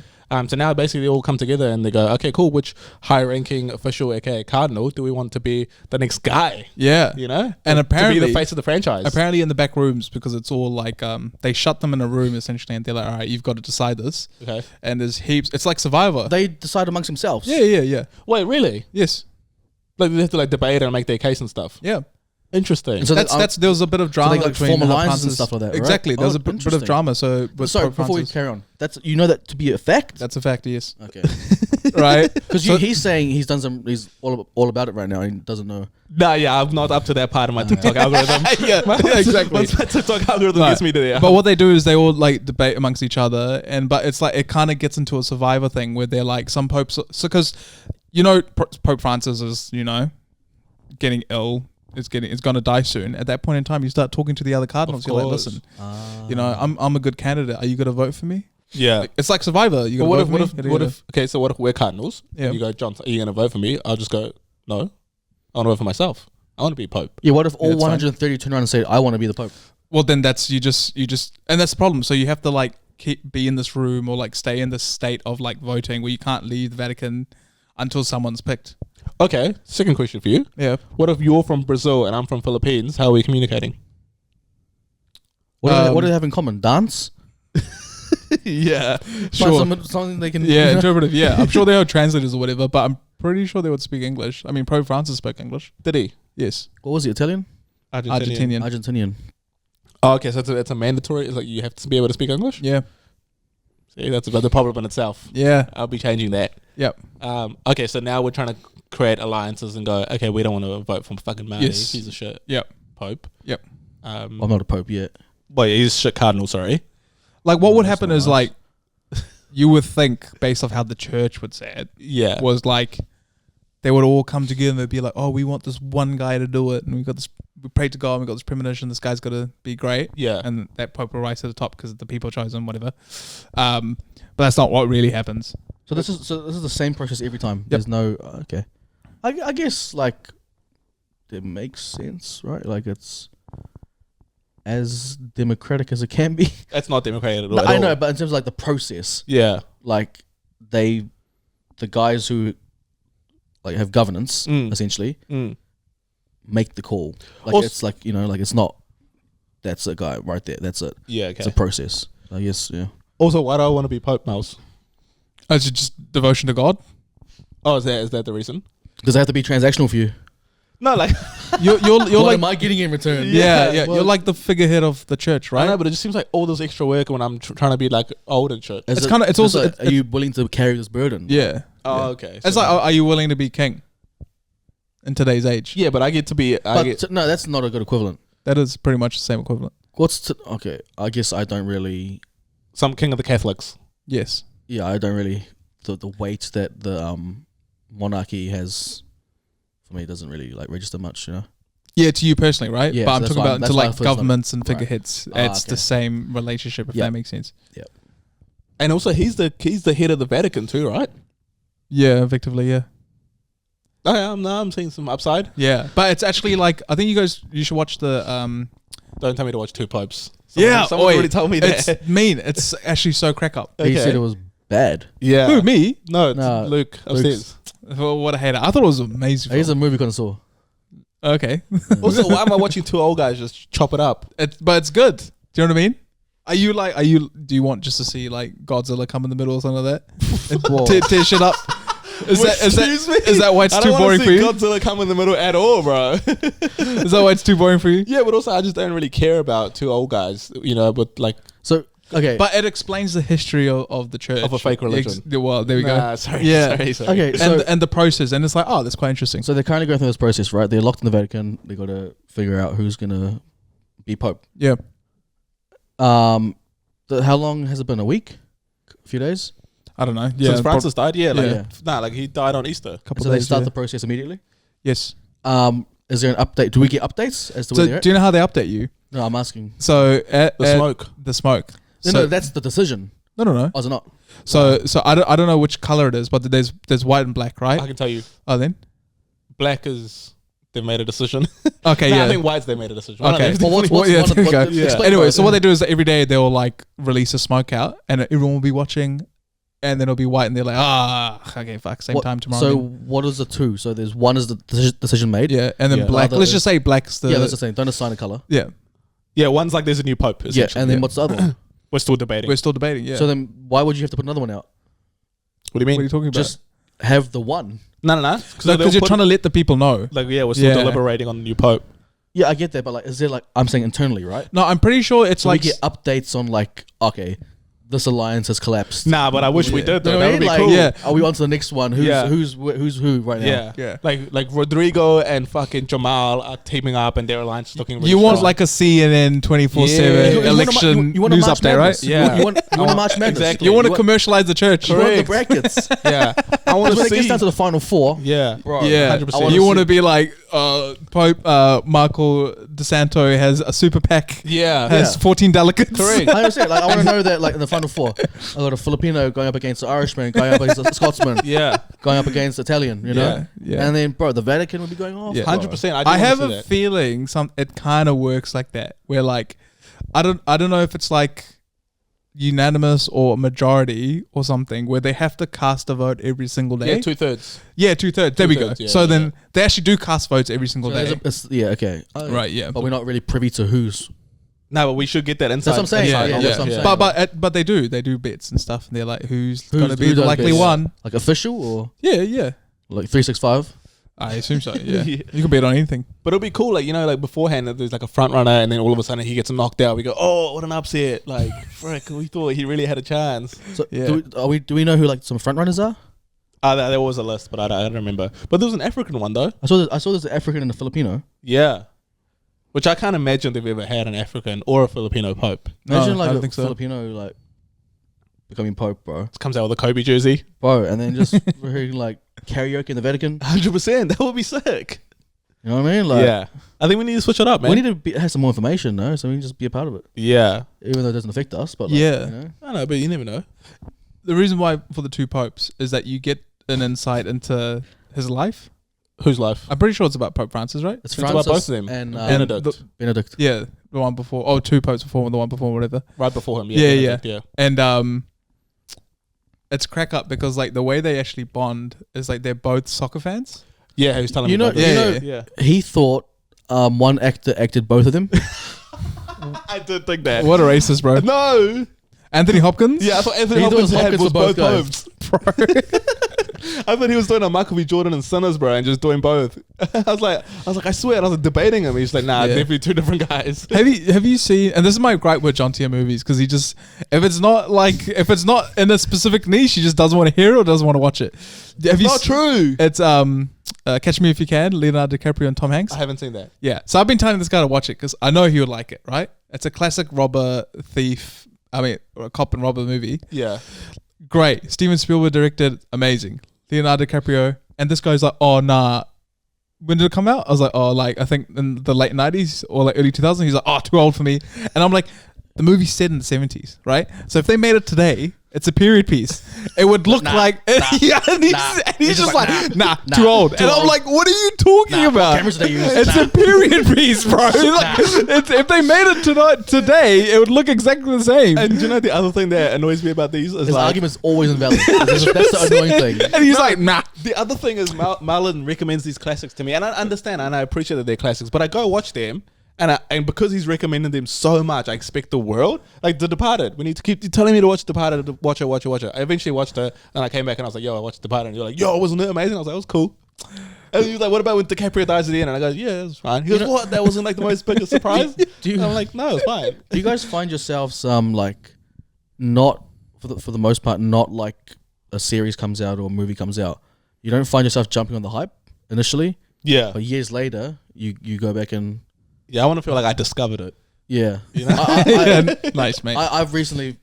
So now basically they all come together and they go, okay, cool. Which high-ranking official, aka cardinal, do we want to be the next guy? Yeah. You know, And to apparently- be the face of the franchise. Apparently in the back rooms because it's all like they shut them in a room essentially and they're like, all right, you've got to decide this. Okay. And there's heaps. It's like Survivor. They decide amongst themselves. Yeah. Wait, really? Yes. Like they have to like debate and make their case and stuff. Yeah. Interesting. And so That's there was a bit of drama they like between form how alliances and Francis- stuff like that, right? Exactly. There was Oh, a bit of interesting. drama. So with Sorry, Pope before we Francis- carry on, you know that to be a fact? that's a fact. Yes. Okay. Right. Because So- he's saying he's all about it right now. He doesn't know. Nah, yeah, I'm not up to that part of my TikTok algorithm. yeah, exactly. Once my TikTok algorithm Right. gets me to there. But what they do is they all like debate amongst each other, but it's like it kind of gets into a Survivor thing where they're like some popes. So because Pope Francis is getting ill. It's going to die soon. At that point in time, you start talking to the other cardinals. Of You're like, course. listen, I'm a good candidate. Are you going to vote for me? yeah. It's like Survivor. You But got to what vote if for me. what if okay, so what if we're cardinals? Yeah. And you go, John, are you gonna vote for me? I'll just go, no. I want to vote for myself. I want to be Pope. Yeah, what if all that's fine. 130 turn around and say, I want to be the Pope? Well, then that's you just, and that's the problem. So you have to like be in this room or like stay in this state of like voting where you can't leave the Vatican until someone's picked. Okay, second question for you. Yeah. What if you're from Brazil and I'm from Philippines? How are we communicating? What do they have in common? Dance? Yeah. Find Sure. something they can. Yeah, interpretive. Yeah, I'm sure they are translators or whatever, but I'm pretty sure they would speak English. I mean, Pope Francis spoke English. Did he? Yes. What was he? Italian? Argentinian. Argentinian. Oh, okay, so it's a mandatory. It's like you have to be able to speak English. Yeah. See, that's the problem in itself. Yeah. I'll be changing that. Yep. Okay, so now we're trying to create alliances and go. Okay, we don't want to vote for fucking Maori. Yes. He's a shit. Yep. Pope. Yep. I'm not a pope yet. Well, yeah, he's a shit cardinal. Sorry. Like, what would That's happen not is, nice. like, you would think, based off how the church would say it, Yeah. was like, they would all come together and they'd be like, oh, we want this one guy to do it. And we prayed to God and we got this premonition. This guy's got to be great. Yeah. And that Pope will rise to the top because the people chose him, whatever. But that's not what really happens. So this is the same process every time. There's no okay. I guess like it makes sense, right? Like it's as democratic as it can be. That's not democratic at all. No, at I all. know, but in terms of like the process, Yeah. like the guys who like have governance essentially make the call. Like Also- it's like like it's not. That's a guy right there. That's it. Yeah. It's Okay. a process. I guess yeah. Also, why do I want to be Pope, Mouse? Is it just devotion to God? Oh, is that the reason? Does it have to be transactional for you? No, like You're What like, am I getting in return? yeah, well- you're like the figurehead of the church, I right? know, but it just seems like all this extra work when I'm trying to be like old and shit. Is It's it- kinda- it's just also- like, are you willing to carry this burden? Yeah. Oh, okay. It's like, are you willing to be king in today's age? yeah, but I get to be. No, that's not a good equivalent. That is pretty much the same equivalent. Okay? I guess I don't really. some king of the Catholics. Yes. Yeah, I don't really. The weight that the monarchy has for me doesn't really like register much. Yeah, to you personally, right? Yeah, but so I'm that's talking why- about that's to why I like feel it's not- governments and right. figureheads. Ah, It's the okay. same relationship, if Yeah. that makes sense. And also, he's the head of the Vatican too, right? Yeah, effectively, yeah. Oh, yeah, I'm seeing some upside. Yeah. But it's actually like, I think you should watch the Don't tell me to watch two popes. oi, Someone already told me that. It's mean. It's actually so crack up. He Okay. said it was bad. Yeah. Who, me? No, it's No, Luke upstairs. Well, what a hater. I thought it was amazing. He's a film. movie connoisseur. Okay. Also, why am I watching two old guys just chop it up? But it's good. Do you know what I mean? Do you want just to see like Godzilla come in the middle or something like that? Whoa. And tear shit up? Is that why it's I too don't boring want for to see you? Godzilla come in the middle at all, bro. Is that why it's too boring for you? Yeah, but also I just don't really care about two old guys, but like So okay, But it explains the history of the church. Of a fake religion. Well, there we go. Nah, sorry, Yeah. sorry. okay. So And the process, and it's like, oh, that's quite interesting. so they're kind of going through this process, right? They're locked in the Vatican. They got to figure out who's gonna be pope. Yeah. How long has it been? A week? A few days? I don't know. Yeah. Since Francis died, Yeah. like he died on Easter. couple So they days, start yeah. the process immediately. Yes. Is there an update? Do we get updates as to where So they're at? do you know how they update you? No, I'm asking. So The smoke. The smoke. No, So, no, that's the decision. no. Oh, is it not? So I don't know which color it is, but there's white and black, right? I can tell you, Oh, then. black is they've made a decision. Okay. Nah, yeah. I think white's they made a decision. One of Okay. them. Well, what's yeah, one of there you go. Yeah. explain Anyway, what- so what they do is that every day they'll like release a smoke out, and everyone will be watching, and then it'll be white, and they're like, okay, fuck, same time tomorrow. So then. what is the two? So there's one is the decision made. Yeah, and then Yeah. black. Other Let's is- just say black's the Yeah, that's the same. Don't assign a color. yeah. Yeah, one's like there's a new pope. Yeah, essentially. and then what's the other one? We're still debating. We're still debating. Yeah. So then why would you have to put another one out? What do you what are mean? you talking about? Just have the one. No. Because you're trying to let the people know. Like we're still Yeah. deliberating on the new pope. Yeah, I get that, but like, is there like I'm saying internally, right? No, I'm pretty sure it's So like we get updates on like, okay, this alliance has collapsed. Nah, but I wish we Yeah. did though. You know That what I would be mean? Like, cool. Yeah. Are we on to the next one? Who's Yeah. who's who right now? Yeah. Yeah. Like Rodrigo and fucking Jamal are teaming up and their alliance is looking really you want strong. like a CNN 24/7 Yeah. You want election you want a news March update, right? Madness. Yeah. You want a March Madness. Exactly. You want to want- commercialize the church. You want the Correct. brackets. Yeah. I want When to it gets see. down to the final four, Yeah. bro, Yeah, 100%. you want to be like Pope Michael DeSanto has a super PAC, Yeah. has 14 delegates. Correct. I understand. Like, I want to know that, like, in the final four, I got a Filipino going up against an Irishman, going up against a Scotsman, Yeah. going up against Italian. You know, Yeah. and then, bro, the Vatican would be going off. Yeah. 100%. I have a a feeling it kind of works like that, where like I don't know if it's like unanimous or majority or something where they have to cast a vote every single day. Yeah, 2/3. Yeah, 2/3. There we go. 2/3, yeah, so yeah. then they actually do cast votes every single So day. okay. Right, yeah. But we're not really privy to who's. No, but we should get that inside. That's what I'm saying. Yeah, Yeah, yeah, that's what I'm saying. But they do bets and stuff, and they're like, who's Who's- going to be who the does likely bets? one? Like official or Yeah. like 365? I assume so. Yeah, Yeah. you can bet on anything. But it'll be cool, like, you know, like beforehand, there's like a front runner, and then all of a sudden he gets knocked out. We go, oh, what an upset! Like, frick, we thought he really had a chance. So Yeah. do we know who like some front runners are? There was a list, but I don't remember. But there was an African one though. I saw there's an African and a Filipino. Yeah, which I can't imagine they've ever had an African or a Filipino pope. Imagine No, like I don't a think so. Filipino like becoming pope, bro. It comes out with a Kobe jersey. Bro, and then just hearing like karaoke in the Vatican. 100%. That would be sick. You know what I mean? Like, Yeah, I think we need to switch it up, man. we need to have some more information, though, so we can just be a part of it, Yeah, even though it doesn't affect us. But like, Yeah. you know? I know, but you never know. The reason why for the two popes is that you get an insight into his life. Whose life? I'm pretty sure it's about Pope Francis, right? It's It's about Francis both of them. and Benedict. Benedict. Yeah, the one before. Oh, two popes before, the one before, whatever. Right before him. Yeah, Benedict, yeah. And it's crack up because like the way they actually bond is like they're both soccer fans. Yeah, he was telling You me know, about you this. know, Yeah. Yeah. he thought one actor acted both of them. I did think that. What a racist, bro. No. Anthony Hopkins. Yeah, I thought Anthony He thought Hopkins it was had Hopkins was for both both guys. popes. I thought he was doing a Michael B. Jordan and Sinners, bro, and just doing both. I was like, I swear, and I was debating him. He's like, nah, Yeah. definitely two different guys. Have you seen? And this is my gripe with John Tier movies because he just if it's not in a specific niche, he just doesn't want to hear it or doesn't want to watch it. Have you Not true. It's Catch Me If You Can, Leonardo DiCaprio and Tom Hanks. I haven't seen that. Yeah, so I've been telling this guy to watch it because I know he would like it. Right? It's a classic robber thief. I mean, a cop and robber movie. Yeah. Great. Steven Spielberg directed. Amazing. Leonardo DiCaprio. And this guy's like, oh, nah. When did it come out? I was like, oh, like, I think in the late 90s or like early 2000s. He's like, oh, too old for me. And I'm like, the movie's set in the 70s, right? So if they made it today, it's a period piece. It would look like... yeah, and he's just like, nah, too old. And I'm like, what are you talking about? Cameras they use. It's a period piece, bro. Like, if they made it today, it would look exactly the same. And you know the other thing that annoys me about these is His like... argument's always invalid. That's the annoying thing. And he's like, nah. The other thing is Marlon recommends these classics to me, and I understand and I appreciate that they're classics, but I go watch them, and because he's recommending them so much, I expect the world. Like The Departed, when you keep telling me to watch Departed, watch it. I eventually watched it, and I came back and I was like, yo, I watched Departed, and you're like, yo, wasn't it amazing? I was like, it was cool. And he was like, what about when DiCaprio dies at the end? And I go, yeah, it was fine. He goes, what? That wasn't like the most biggest surprise? And I'm like, no, it's fine. Do you guys find yourselves like not for the most part not like a series comes out or a movie comes out? You don't find yourself jumping on the hype initially, Yeah. but years later you go back and Yeah, I want to feel like I discovered it. yeah. You know? Nice, mate. I've recently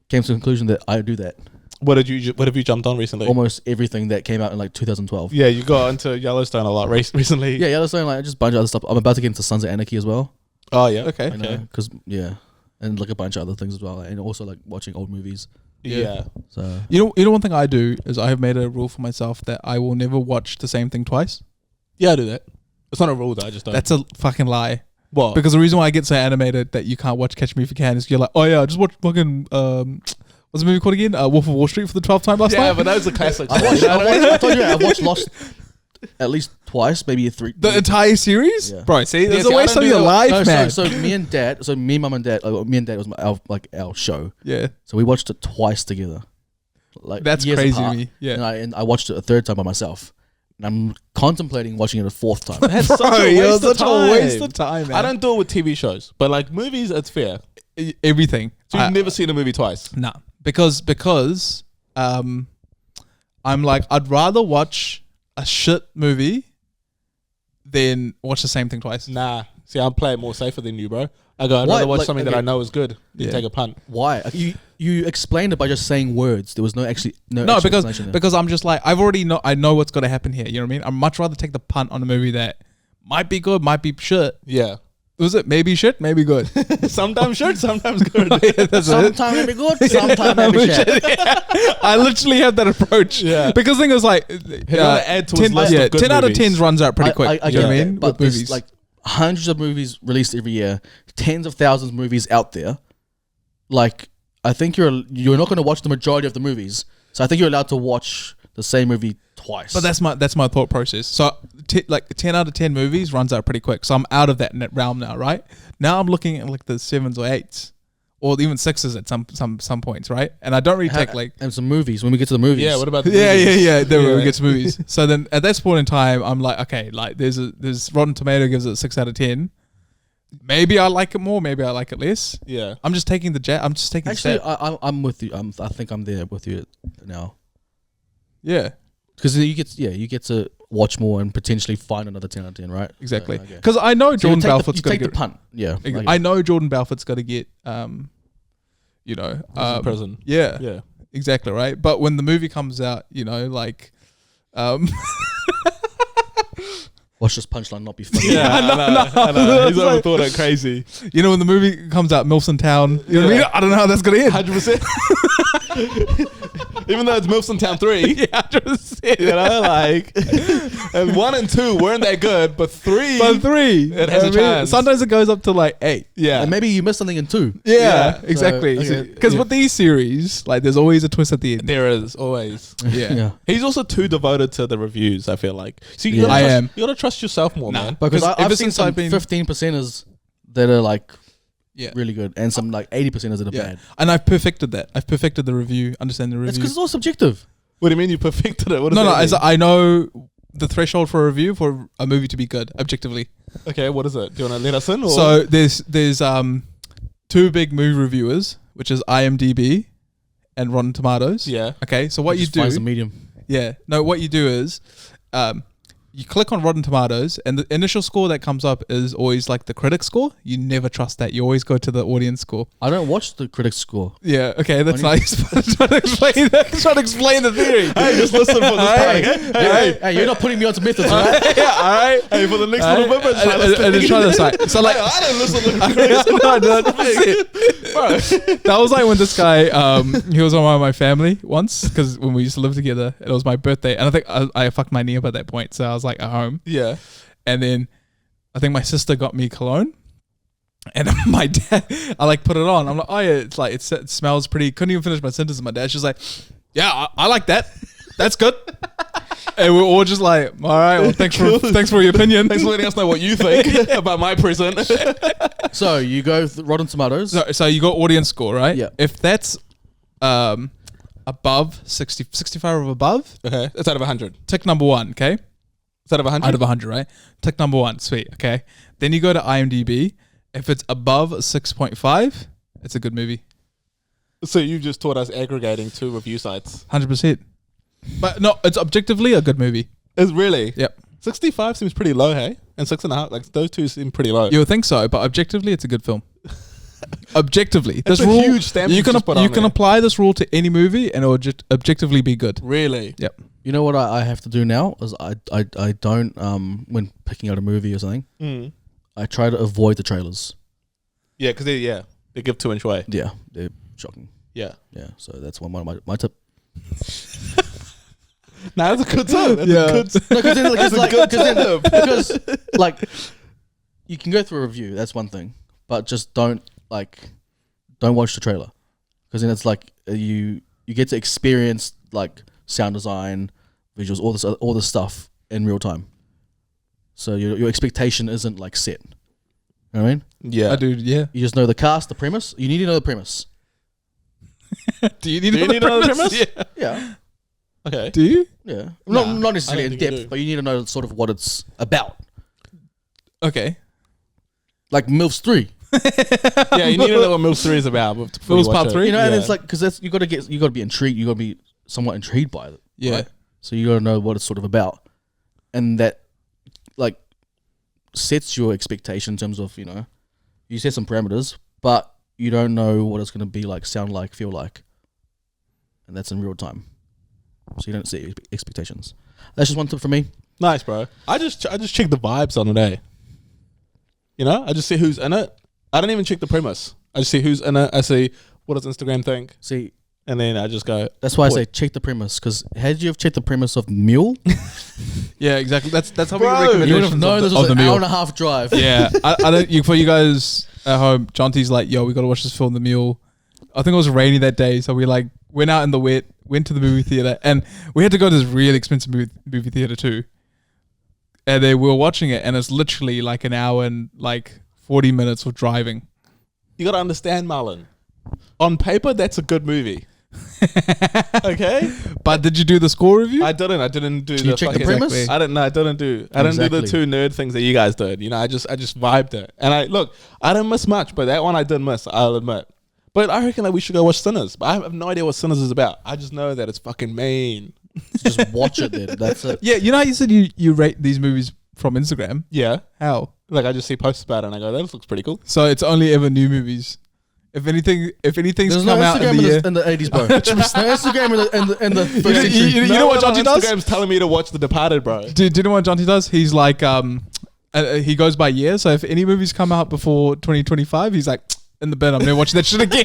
came to the conclusion that I do that. What have you jumped on recently? Almost everything that came out in like 2012. Yeah, you got into Yellowstone a lot recently. Yeah, Yellowstone, like just a bunch of other stuff. I'm about to get into Sons of Anarchy as well. Oh yeah. Okay. Because and like a bunch of other things as well, and also like watching old movies. Yeah. So You know, one thing I do is I have made a rule for myself that I will never watch the same thing twice. Yeah, I do that. It's not a rule though. I just don't. That's a fucking lie. what? Because the reason why I get so animated that you can't watch Catch Me If You Can is you're like, oh yeah, I just watched fucking what's the movie called again? Wolf of Wall Street for the 12th time last night. Yeah, but those are classics. I told you I've watched Lost at least twice, maybe three. The entire series, Yeah. bro. See, there's see, a I waste don't of do your that. life, No, man. so me, mum and dad was our show. Yeah, So we watched it twice together. Like that's years crazy apart. to me. Yeah, And I watched it a third time by myself. And I'm contemplating watching it a fourth time. That's bro, such a you're waste of such time. a waste of time, man. I don't do it with TV shows, but like movies, it's fair. Everything. So you've never seen a movie twice. Nah, because I'm like, I'd rather watch a shit movie than watch the same thing twice. Nah. See, I'm playing more safer than you, bro. I'd Why? rather watch Like, something that okay. I know is good than Yeah. take a punt. Why? You explained it by just saying words. There was no actual No, explanation there. because I'm just like, I know what's gonna happen here. You know what I mean? I'd much rather take the punt on a movie that might be good, might be shit. Yeah. Was it maybe shit, maybe good? Sometimes shit, sometimes good. Yeah, that's it. sometimes it be good, sometimes it be shit. I literally have that approach. Yeah. Because the thing is like, gotta add to his list of good 10 out of movies. 10s runs out pretty quick. I you know what I get mean? that, but With there's movies. like hundreds of movies released every year, tens of thousands of movies out there. like I think you're not going to watch the majority of the movies, so I think you're allowed to watch the same movie twice. But that's my thought process. So like 10 out of 10 movies runs out pretty quick. So I'm out of that realm now, right? Now I'm looking at like the 7s or 8s. Or even 6s at some points, right? And I don't really take like... And some movies, when we get to the movies. Yeah, what about the Yeah. movies? Then we get to movies. So then at this point in time, I'm like, okay, like there's Rotten Tomato gives it a 6 out of 10. Maybe I like it more, maybe I like it less. Yeah. I'm just taking the I'm just taking Actually, the I'm with you. I think I'm there with you now. Yeah, Because you get to watch more and potentially find another 10 out of 10, right? exactly. Okay. Because I know So Jordan you Belfort's take got to the get... punt. Yeah. I know Jordan Belfort's got to get, prison. Yeah. Yeah. Exactly, right? But when the movie comes out, like... Watch this punchline not be funny. Yeah, I know. He's overthought it crazy. when the movie comes out, Milfs in Town, you know what I mean? I don't know how that's going to end. 100%. Even though it's Milfs in Town 3. Yeah, 100%. You know, like, and 1 and 2 weren't that good, but 3. It has a chance. Sometimes it goes up to like 8. Yeah. And maybe you missed something in 2. Yeah, So, exactly. okay. Because with these series, like, there's always a twist at the end. There is, always. Yeah. He's also too devoted to the reviews, I feel like. So you Yeah. gotta I trust, am. You gotta trust yourself more, man. Because Because I've ever seen since some I've been- 15%ers that are like Yeah. really good and some like 80%ers that are Yeah. bad. And I've perfected that. I've perfected the review, understand the It's review. because it's all subjective. What do you mean you perfected it? What does No, that as mean? I know the threshold for a review for a movie to be good, objectively. Okay, what is it? Do you want to let us in? Or? So there's two big movie reviewers, which is IMDb and Rotten Tomatoes. yeah. Okay, so what you Just finds do... the medium. Yeah. No, what you do is you click on Rotten Tomatoes and the initial score that comes up is always like the critic score. You never trust that. You always go to the audience score. I don't watch the critics score. Yeah, okay, that's Only- nice. But trying to explain the theory. Hey, just listen for this part, okay? Hey, you're not putting me onto methods, right? Yeah, alright. Hey, for the next Alright. little bit, And then try this side. So like I didn't listen to the no, that's it. That was like when this guy, he was on my family once because when we used to live together, it was my birthday, and I think I fucked my knee up at that point, so I was like at home, Yeah. and then I think my sister got me cologne, and my dad, I like put it on. I'm like, oh yeah, it's like it smells pretty. Couldn't even finish my sentence. And my dad's just like, yeah, I like that. That's good. And we're all just like, all right, well, thanks for your opinion. Thanks for letting us know what you think about my present. So you go Rotten Tomatoes. So you got audience score, right? Yeah. If that's above 60, 65 or above, Okay, it's out of 100. tick number 1, okay? It's out of 100. Out of 100, right? Tick number 1, sweet, okay? Then you go to IMDb. If it's above 6.5, it's a good movie. So you just taught us aggregating 2 review sites. 100%. But no, it's objectively a good movie. Is really? Yep. 65 seems pretty low, hey? And 6.5, like those 2 seem pretty low. You would think so, but objectively, it's a good film. Objectively. It's a huge stamp You you can, just put you on can there. apply this rule to any movie and it will just objectively be good. Really? Yep. You know what I have to do now is I don't when picking out a movie or something, Mm. I try to avoid the trailers. Yeah, because they give 2 inch away. Yeah, they're shocking. Yeah. Yeah, so that's one of my tip. Nah, that's a good tip. That's Yeah. a good No, because tip. because like you can go through a review, that's one thing, but just don't watch the trailer, because then it's like you get to experience like sound design, visuals, all this stuff in real time. So your expectation isn't like set. You know what I mean? Yeah. I do, yeah. You just know the cast, the premise. You need to know the premise. Do you need Do you need to know the premise? Yeah. Yeah, Okay. Do you? yeah. Nah, not necessarily I in don't think you depth, do. but you need to know sort of what it's about. Okay. Like MILFs 3. Yeah, you need to know what Mills 3 is about. before Mills you watch Part it. 3? You know, and Yeah. it's like, because you got to be intrigued. You got to be somewhat intrigued by it. Yeah. Right? So you got to know what it's sort of about, and that like sets your expectation in terms of, you know, you set some parameters, but you don't know what it's going to be like, sound like, feel like, and that's in real time. So you don't set your expectations. That's just one tip for me. Nice, bro. I just check the vibes on a day. You know, I just see who's in it. I don't even check the premise. I just see who's in it. I see what does Instagram think, See, and then I just go. that's why I What? say check the premise, because had you have checked the premise of Mule, Yeah, exactly. That's how Bro, we recommend you would have known this was an hour and a half drive. Yeah, I don't. For you guys at home, Jonty's like, "Yo, we got to watch this film, The Mule." I think it was rainy that day, so we like went out in the wet, went to the movie theater, and we had to go to this really expensive movie theater too. And then we were watching it, and it's literally like an hour and like 40 minutes of driving. You gotta understand, Marlon. On paper, that's a good movie. Okay, but did you do the score review? I didn't do Did you check the premise? Exactly. I didn't do the two nerd things that you guys did. You know, I just vibed it. And I didn't miss much, but that one I did miss, I'll admit. But I reckon that we should go watch Sinners. But I have no idea what Sinners is about. I just know that it's fucking mean. Just watch it then. That's it. Yeah, you know how you said you rate these movies from Instagram? Yeah. How? Like I just see posts about it and I go, that looks pretty cool. So it's only ever new movies. If anything's There's come no out Instagram in the year. in the 80s, bro. No Instagram in the first century. You know what Jonty does? Instagram's telling me to watch The Departed, bro. Do you know what Jonty does? He's like, he goes by year. So if any movies come out before 2025, he's like, in the bin, I'm never watching that shit again.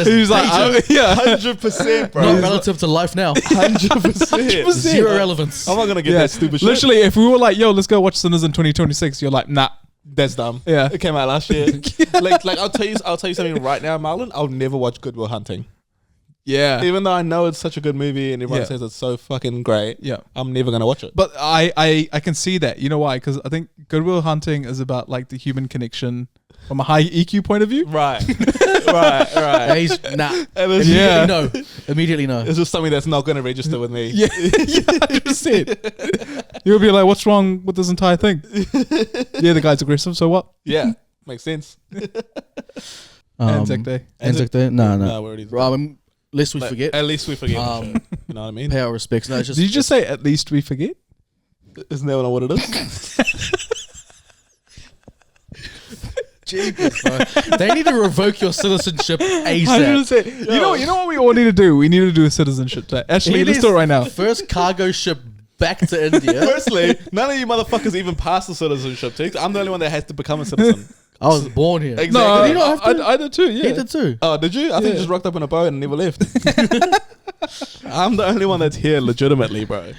He's like, 100%, bro. Not relative to life now. 100%. Zero relevance. I'm not gonna get that stupid shit. Literally, if we were like, yo, let's go watch Sinners in 2026, you're like, nah. That's dumb. Yeah. It came out last year. like I'll tell you something right now, Marlon. I'll never watch Good Will Hunting. Yeah. Even though I know it's such a good movie and everyone Yeah. says it's so fucking great. Yeah. I'm never gonna watch it. But I can see that. You know why? Because I think Good Will Hunting is about like the human connection from a high EQ point of view. Right. right. Yeah, he's nah. And it's, Yeah. No. Immediately no. it's just something that's not gonna register with me. Yeah, 100%. You'll be like, what's wrong with this entire thing? Yeah, the guy's aggressive, so what? Yeah. Makes sense. Anzac Day. Anzac Day? No. No, we already Lest we like, forget. At least we forget. You know what I mean? Pay our respects. No, it's just. Did you just say at least we forget? Isn't that what it is? Jeepers, bro. They need to revoke your citizenship ASAP. 100%. You know what we all need to do? We need to do a citizenship day. Actually, let's do it right now. First cargo ship back to India. Firstly, none of you motherfuckers even passed the citizenship test. I'm the only one that has to become a citizen. I was born here. Exactly. No, You don't have to. I did too, yeah. He did too. Oh, did you? I think you just rocked up in a boat and never left. I'm the only one that's here legitimately, bro.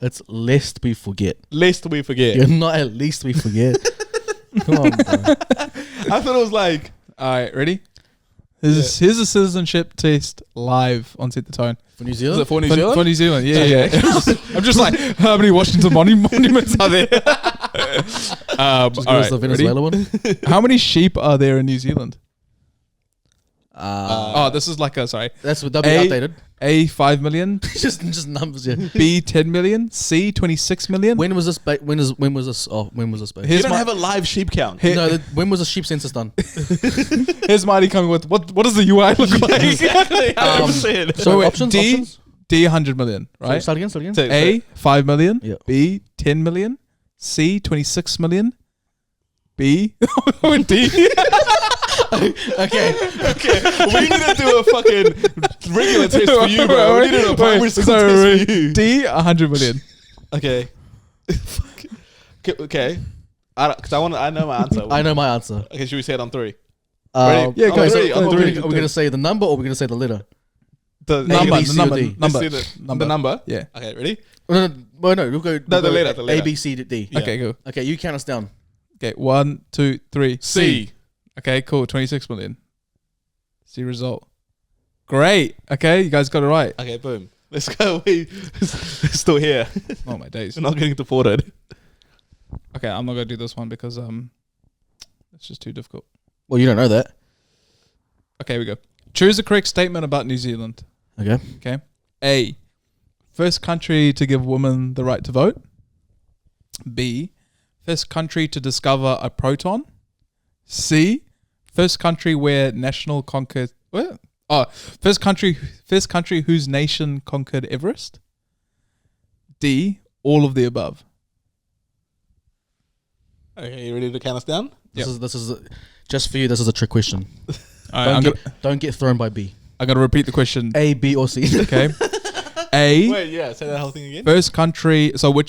It's lest we forget. Lest we forget. You're not at least we forget. Come on, bro. I thought it was like, All right, ready? Here's a citizenship test live on Set the Tone. For New is Zealand? it for New Zealand? For New Zealand, yeah. I'm just like, how many Washington monuments are there? Just All give us right, the Venezuela one. how many sheep are there in New Zealand? Uh, This is like that'll be A- updated. A, 5 million. just numbers, yeah. B, 10 million. C, 26 million. When was this? When was this? When was this? Based? Here's you don't my- have a live sheep count. No, when was the sheep census done? Here's Marty coming with, what does the UI look like? Exactly. 100%. So wait, options? D, options? D, 100 million, Sorry, right? start again. A, 5 million. Yeah. B, 10 million. C, 26 million. B, D. Okay. We need to do a fucking regular test for you, bro. We need to do a primary school test for you. D, 100 million. Okay. Okay. Because I know my answer. I know my answer. Okay, should we say it on 3? Yeah, Yeah, go okay, so ready, I'm are ready. we going to say the number or are we going to say the letter? The Number, B, C, or D? Let's see the number. Yeah. Okay, ready? No, we'll go. No, the we'll go letter, the letter. A, B, C, D. Yeah. Okay, cool. Okay, you count us down. Okay, 1, 2, 3. C. Okay, cool. 26 million. C result. Great. Okay, you guys got it right. Okay, boom. Let's go. We're still here. Oh my days. We're not getting deported. Okay, I'm not gonna do this one because it's just too difficult. Well, you don't know that. Okay, we go. Choose the correct statement about New Zealand. Okay. Okay. A. First country to give women the right to vote. B. First country to discover a proton. C. First country where national conquered. What? Oh, first country whose nation conquered Everest. D. All of the above. Okay, you ready to count us down? This is just for you. This is a trick question. All right, Don't get thrown by B. I got to repeat the question. A, B, or C. Okay. A. Wait, yeah, say that whole thing again. First country. So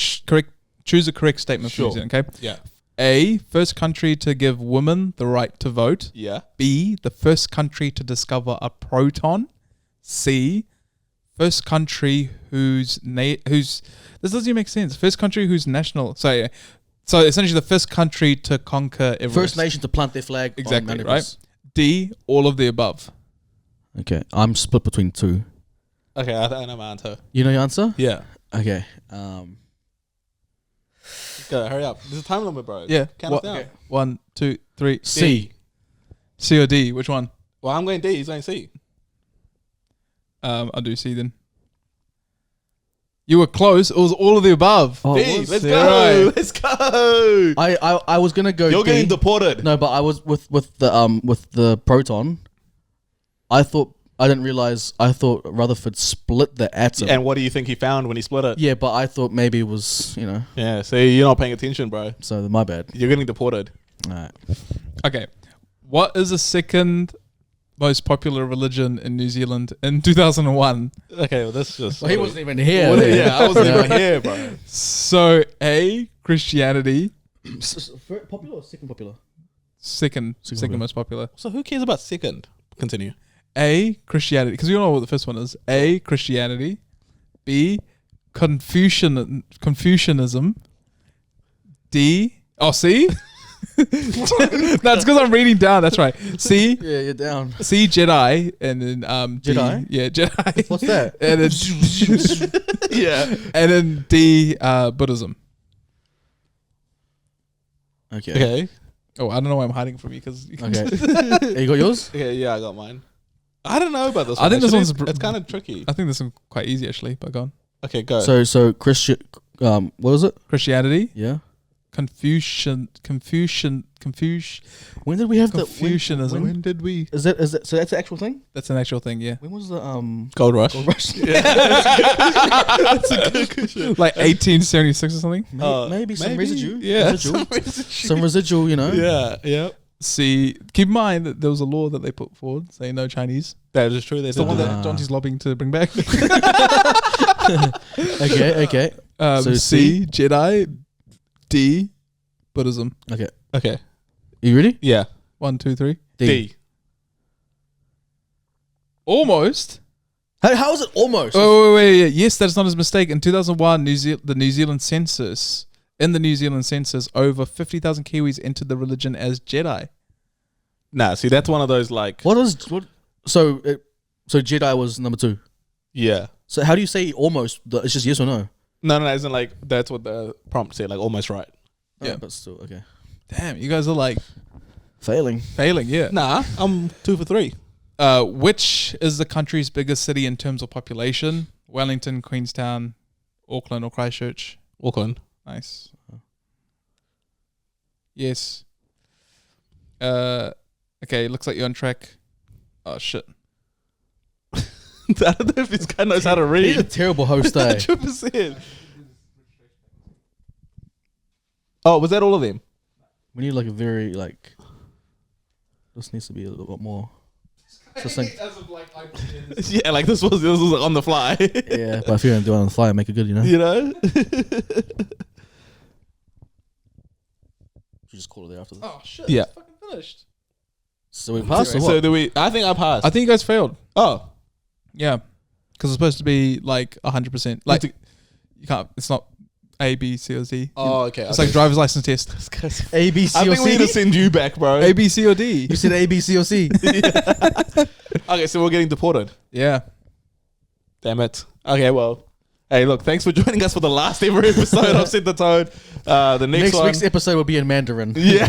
choose a correct statement for New Zealand. Okay. Yeah. A. First country to give women the right to vote. Yeah. B. The first country to discover a proton. C. First country whose this doesn't even make sense. First country whose national. So essentially the first country to conquer Everest. First nation to plant their flag. Exactly, on Mount right? Everest. D, all of the above. Okay, I'm split between two. Okay, I know my answer. You know your answer? Yeah. Okay. Go, hurry up. There's a time limit, bro. Yeah. Count us down. Okay. 1, 2, 3. C. C or D? Which one? Well, I'm going D. He's going C. I'll do C then. You were close. It was all of the above. Oh, D. was Let's it? go. Let's go. I was gonna go. You're D. getting deported. No, but I was with the proton. I didn't realize. I thought Rutherford split the atom. And what do you think he found when he split it? Yeah, but I thought maybe it was Yeah. See, you're not paying attention, bro. So my bad. You're getting deported. All right. Okay. What is the second most popular religion in New Zealand in 2001? Okay, well, this just. Well, he wasn't even here. Yeah, I wasn't even here, bro. So A, Christianity. Popular or second popular? Second popular. most popular. So who cares about second? Continue. A, Christianity, because you know what the first one is. A, Christianity. B, Confucianism. D, C? That's because I'm reading down. That's right. C, Yeah, you're down. C, Jedi, and then D, Jedi? yeah, Jedi. What's that? And then Yeah. and then D, Buddhism. Okay. Okay. Oh, I don't know why I'm hiding from you because Okay. Hey, you got yours? Okay, yeah, I got mine. I don't know about this I one. think this actually. one's It's kind of tricky. I think this one's quite easy actually. But go on. Okay, go. So Christian. What was it? Christianity, Yeah. Confucianism. When did we have the? Confucianism. When did we? is that? So that's the actual thing. That's an actual thing, yeah. When was the Gold Rush. Gold Rush? That's a good question. Like 1876 or something. Maybe some residue. Yeah. Residual. Some residual. Yeah, yeah. See, keep in mind that there was a law that they put forward saying no Chinese. That is true. There's It's the one that. that Jonty's lobbying to bring back. Okay. So C, Jedi. D, Buddhism. Okay. Okay. You ready? Yeah. 1, 2, 3. D. Almost. How is it almost? Oh, wait. Yes, that's not his mistake. In 2001, the New Zealand census, over 50,000 Kiwis entered the religion as Jedi. Nah, see, that's one of those like. What? So Jedi was number 2. Yeah. So how do you say almost? It's just yes or no. No, isn't like that's what the prompt said, like almost right. Yeah. Oh, but still okay. Damn, you guys are like Failing. yeah. Nah, I'm 2 for 3. Which is the country's biggest city in terms of population? Wellington, Queenstown, Auckland, or Christchurch? Auckland. Nice. Yes. Okay, looks like you're on track. Oh shit. I don't know if this guy knows how to He's a read. terrible host, eh? 100%. Oh, was that all of them? We need like a very like. This needs to be a little bit more. Succinct. Yeah, like this was like on the fly. Yeah, but if you're gonna do it on the fly, make it good, You know? You just call it there after this. Oh shit. Yeah. It's fucking finished. So we passed or So what? do we? I think I passed. I think you guys failed. Oh, Yeah, because it's supposed to be like 100%. Like you can't. It's not A, B, C, or Z. okay. It's like driver's license test. A, B, C, I or think we need to C. send you back, bro. A, B, C, or D. You said A, B, C, or C. Okay, so we're getting deported. Yeah. Damn it. Okay, well. Hey, look, thanks for joining us for the last ever episode of Set the Tone. The next one. Week's episode will be in Mandarin. Yeah.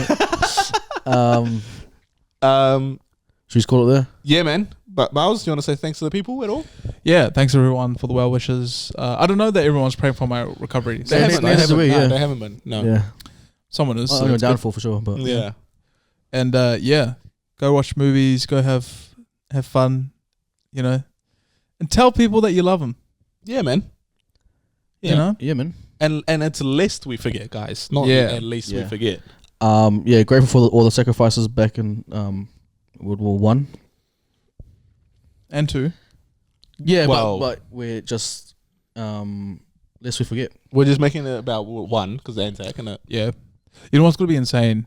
Should we just call it there? Yeah, man. But Miles, do you want to say thanks to the people at all? Yeah. Thanks everyone for the well wishes. I don't know that everyone's praying for my recovery. So They Neither- haven't, neither they do haven't, we, no, yeah. they haven't been. No. Yeah. someone is. I'm So going it's good. downfall for sure, but Yeah. And yeah, go watch movies. Go have fun. You know, and tell people that you love them. Yeah, man. Yeah. You know. yeah, man. And it's lest we forget, guys. Not Yeah. at least we Yeah. forget. Yeah, grateful for all the sacrifices back in World War One. And 2. Yeah, Well- but we're just lest we forget. We're just making it about one because the ANZAC and it. Yeah. You know what's going to be insane?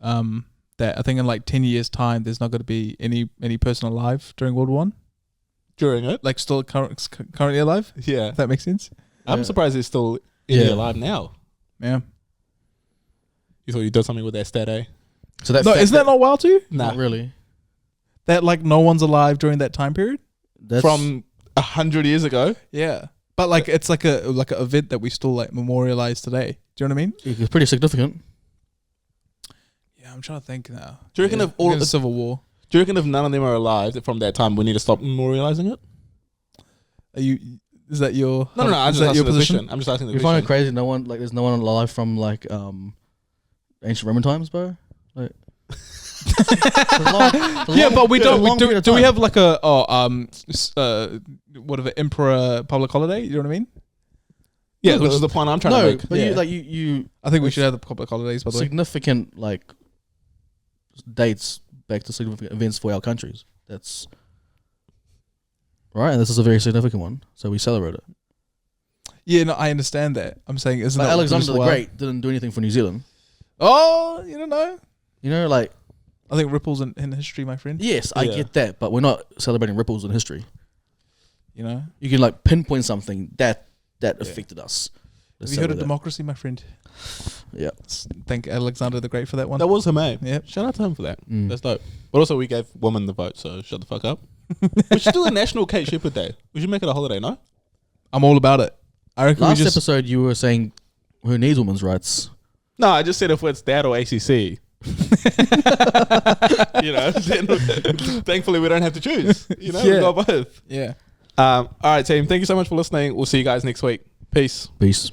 That I think in like 10 years' time, there's not going to be any person alive during World War One. During it. Like still currently alive. Yeah. If that makes sense. I'm Yeah. surprised he's still any Yeah. alive now. Yeah. You thought you did something with that stat, eh? So that No, fact isn't that not wild to you? Nah. not really? That like no one's alive during that time period. That's From 100 years ago. Yeah, but like it's like a event that we still like memorialize today. Do you know what I mean? it's pretty significant. Yeah, I'm trying to think now. Do you reckon if all the Civil War? Do you reckon if none of them are alive from that time, we need to stop memorializing it? Are you? Is that your? No. I'm Is just that asking your the position? question. I'm just asking the You find it question. crazy? There's no one alive from like ancient Roman times, bro. Like, Yeah, but we don't. Do we have? have like a whatever emperor public holiday? You know what I mean? Yeah, which is the point I'm trying to No, make. but Yeah. you I think we It's should have the public holidays. By the way, significant like dates back to significant events for our countries. That's right, and this is a very significant one, so we celebrate it. yeah, no, I understand that. I'm saying, isn't Like that Alexander as the well? Great didn't do anything for New Zealand. Oh, you don't know. You know, like I think ripples in history, my friend. yes, I Yeah. get that, but we're not celebrating ripples in history. You know. You can like pinpoint something that affected us. Have you heard of democracy, my friend? Yeah. Thank Alexander the Great for that one. That was him, eh? Yep. Shout out to him for that. Mm. That's dope. But also, we gave women the vote, so shut the fuck up. We should do a National Kate Shepherd Day. We should make it a holiday, no? I'm all about it. I reckon Last we just. episode, you were saying who needs women's rights. No, I just said if it's that or ACC. You know, then thankfully we don't have to choose. You know, we Yeah. got both. Yeah. All right, team. Thank you so much for listening. We'll see you guys next week. Peace. Peace.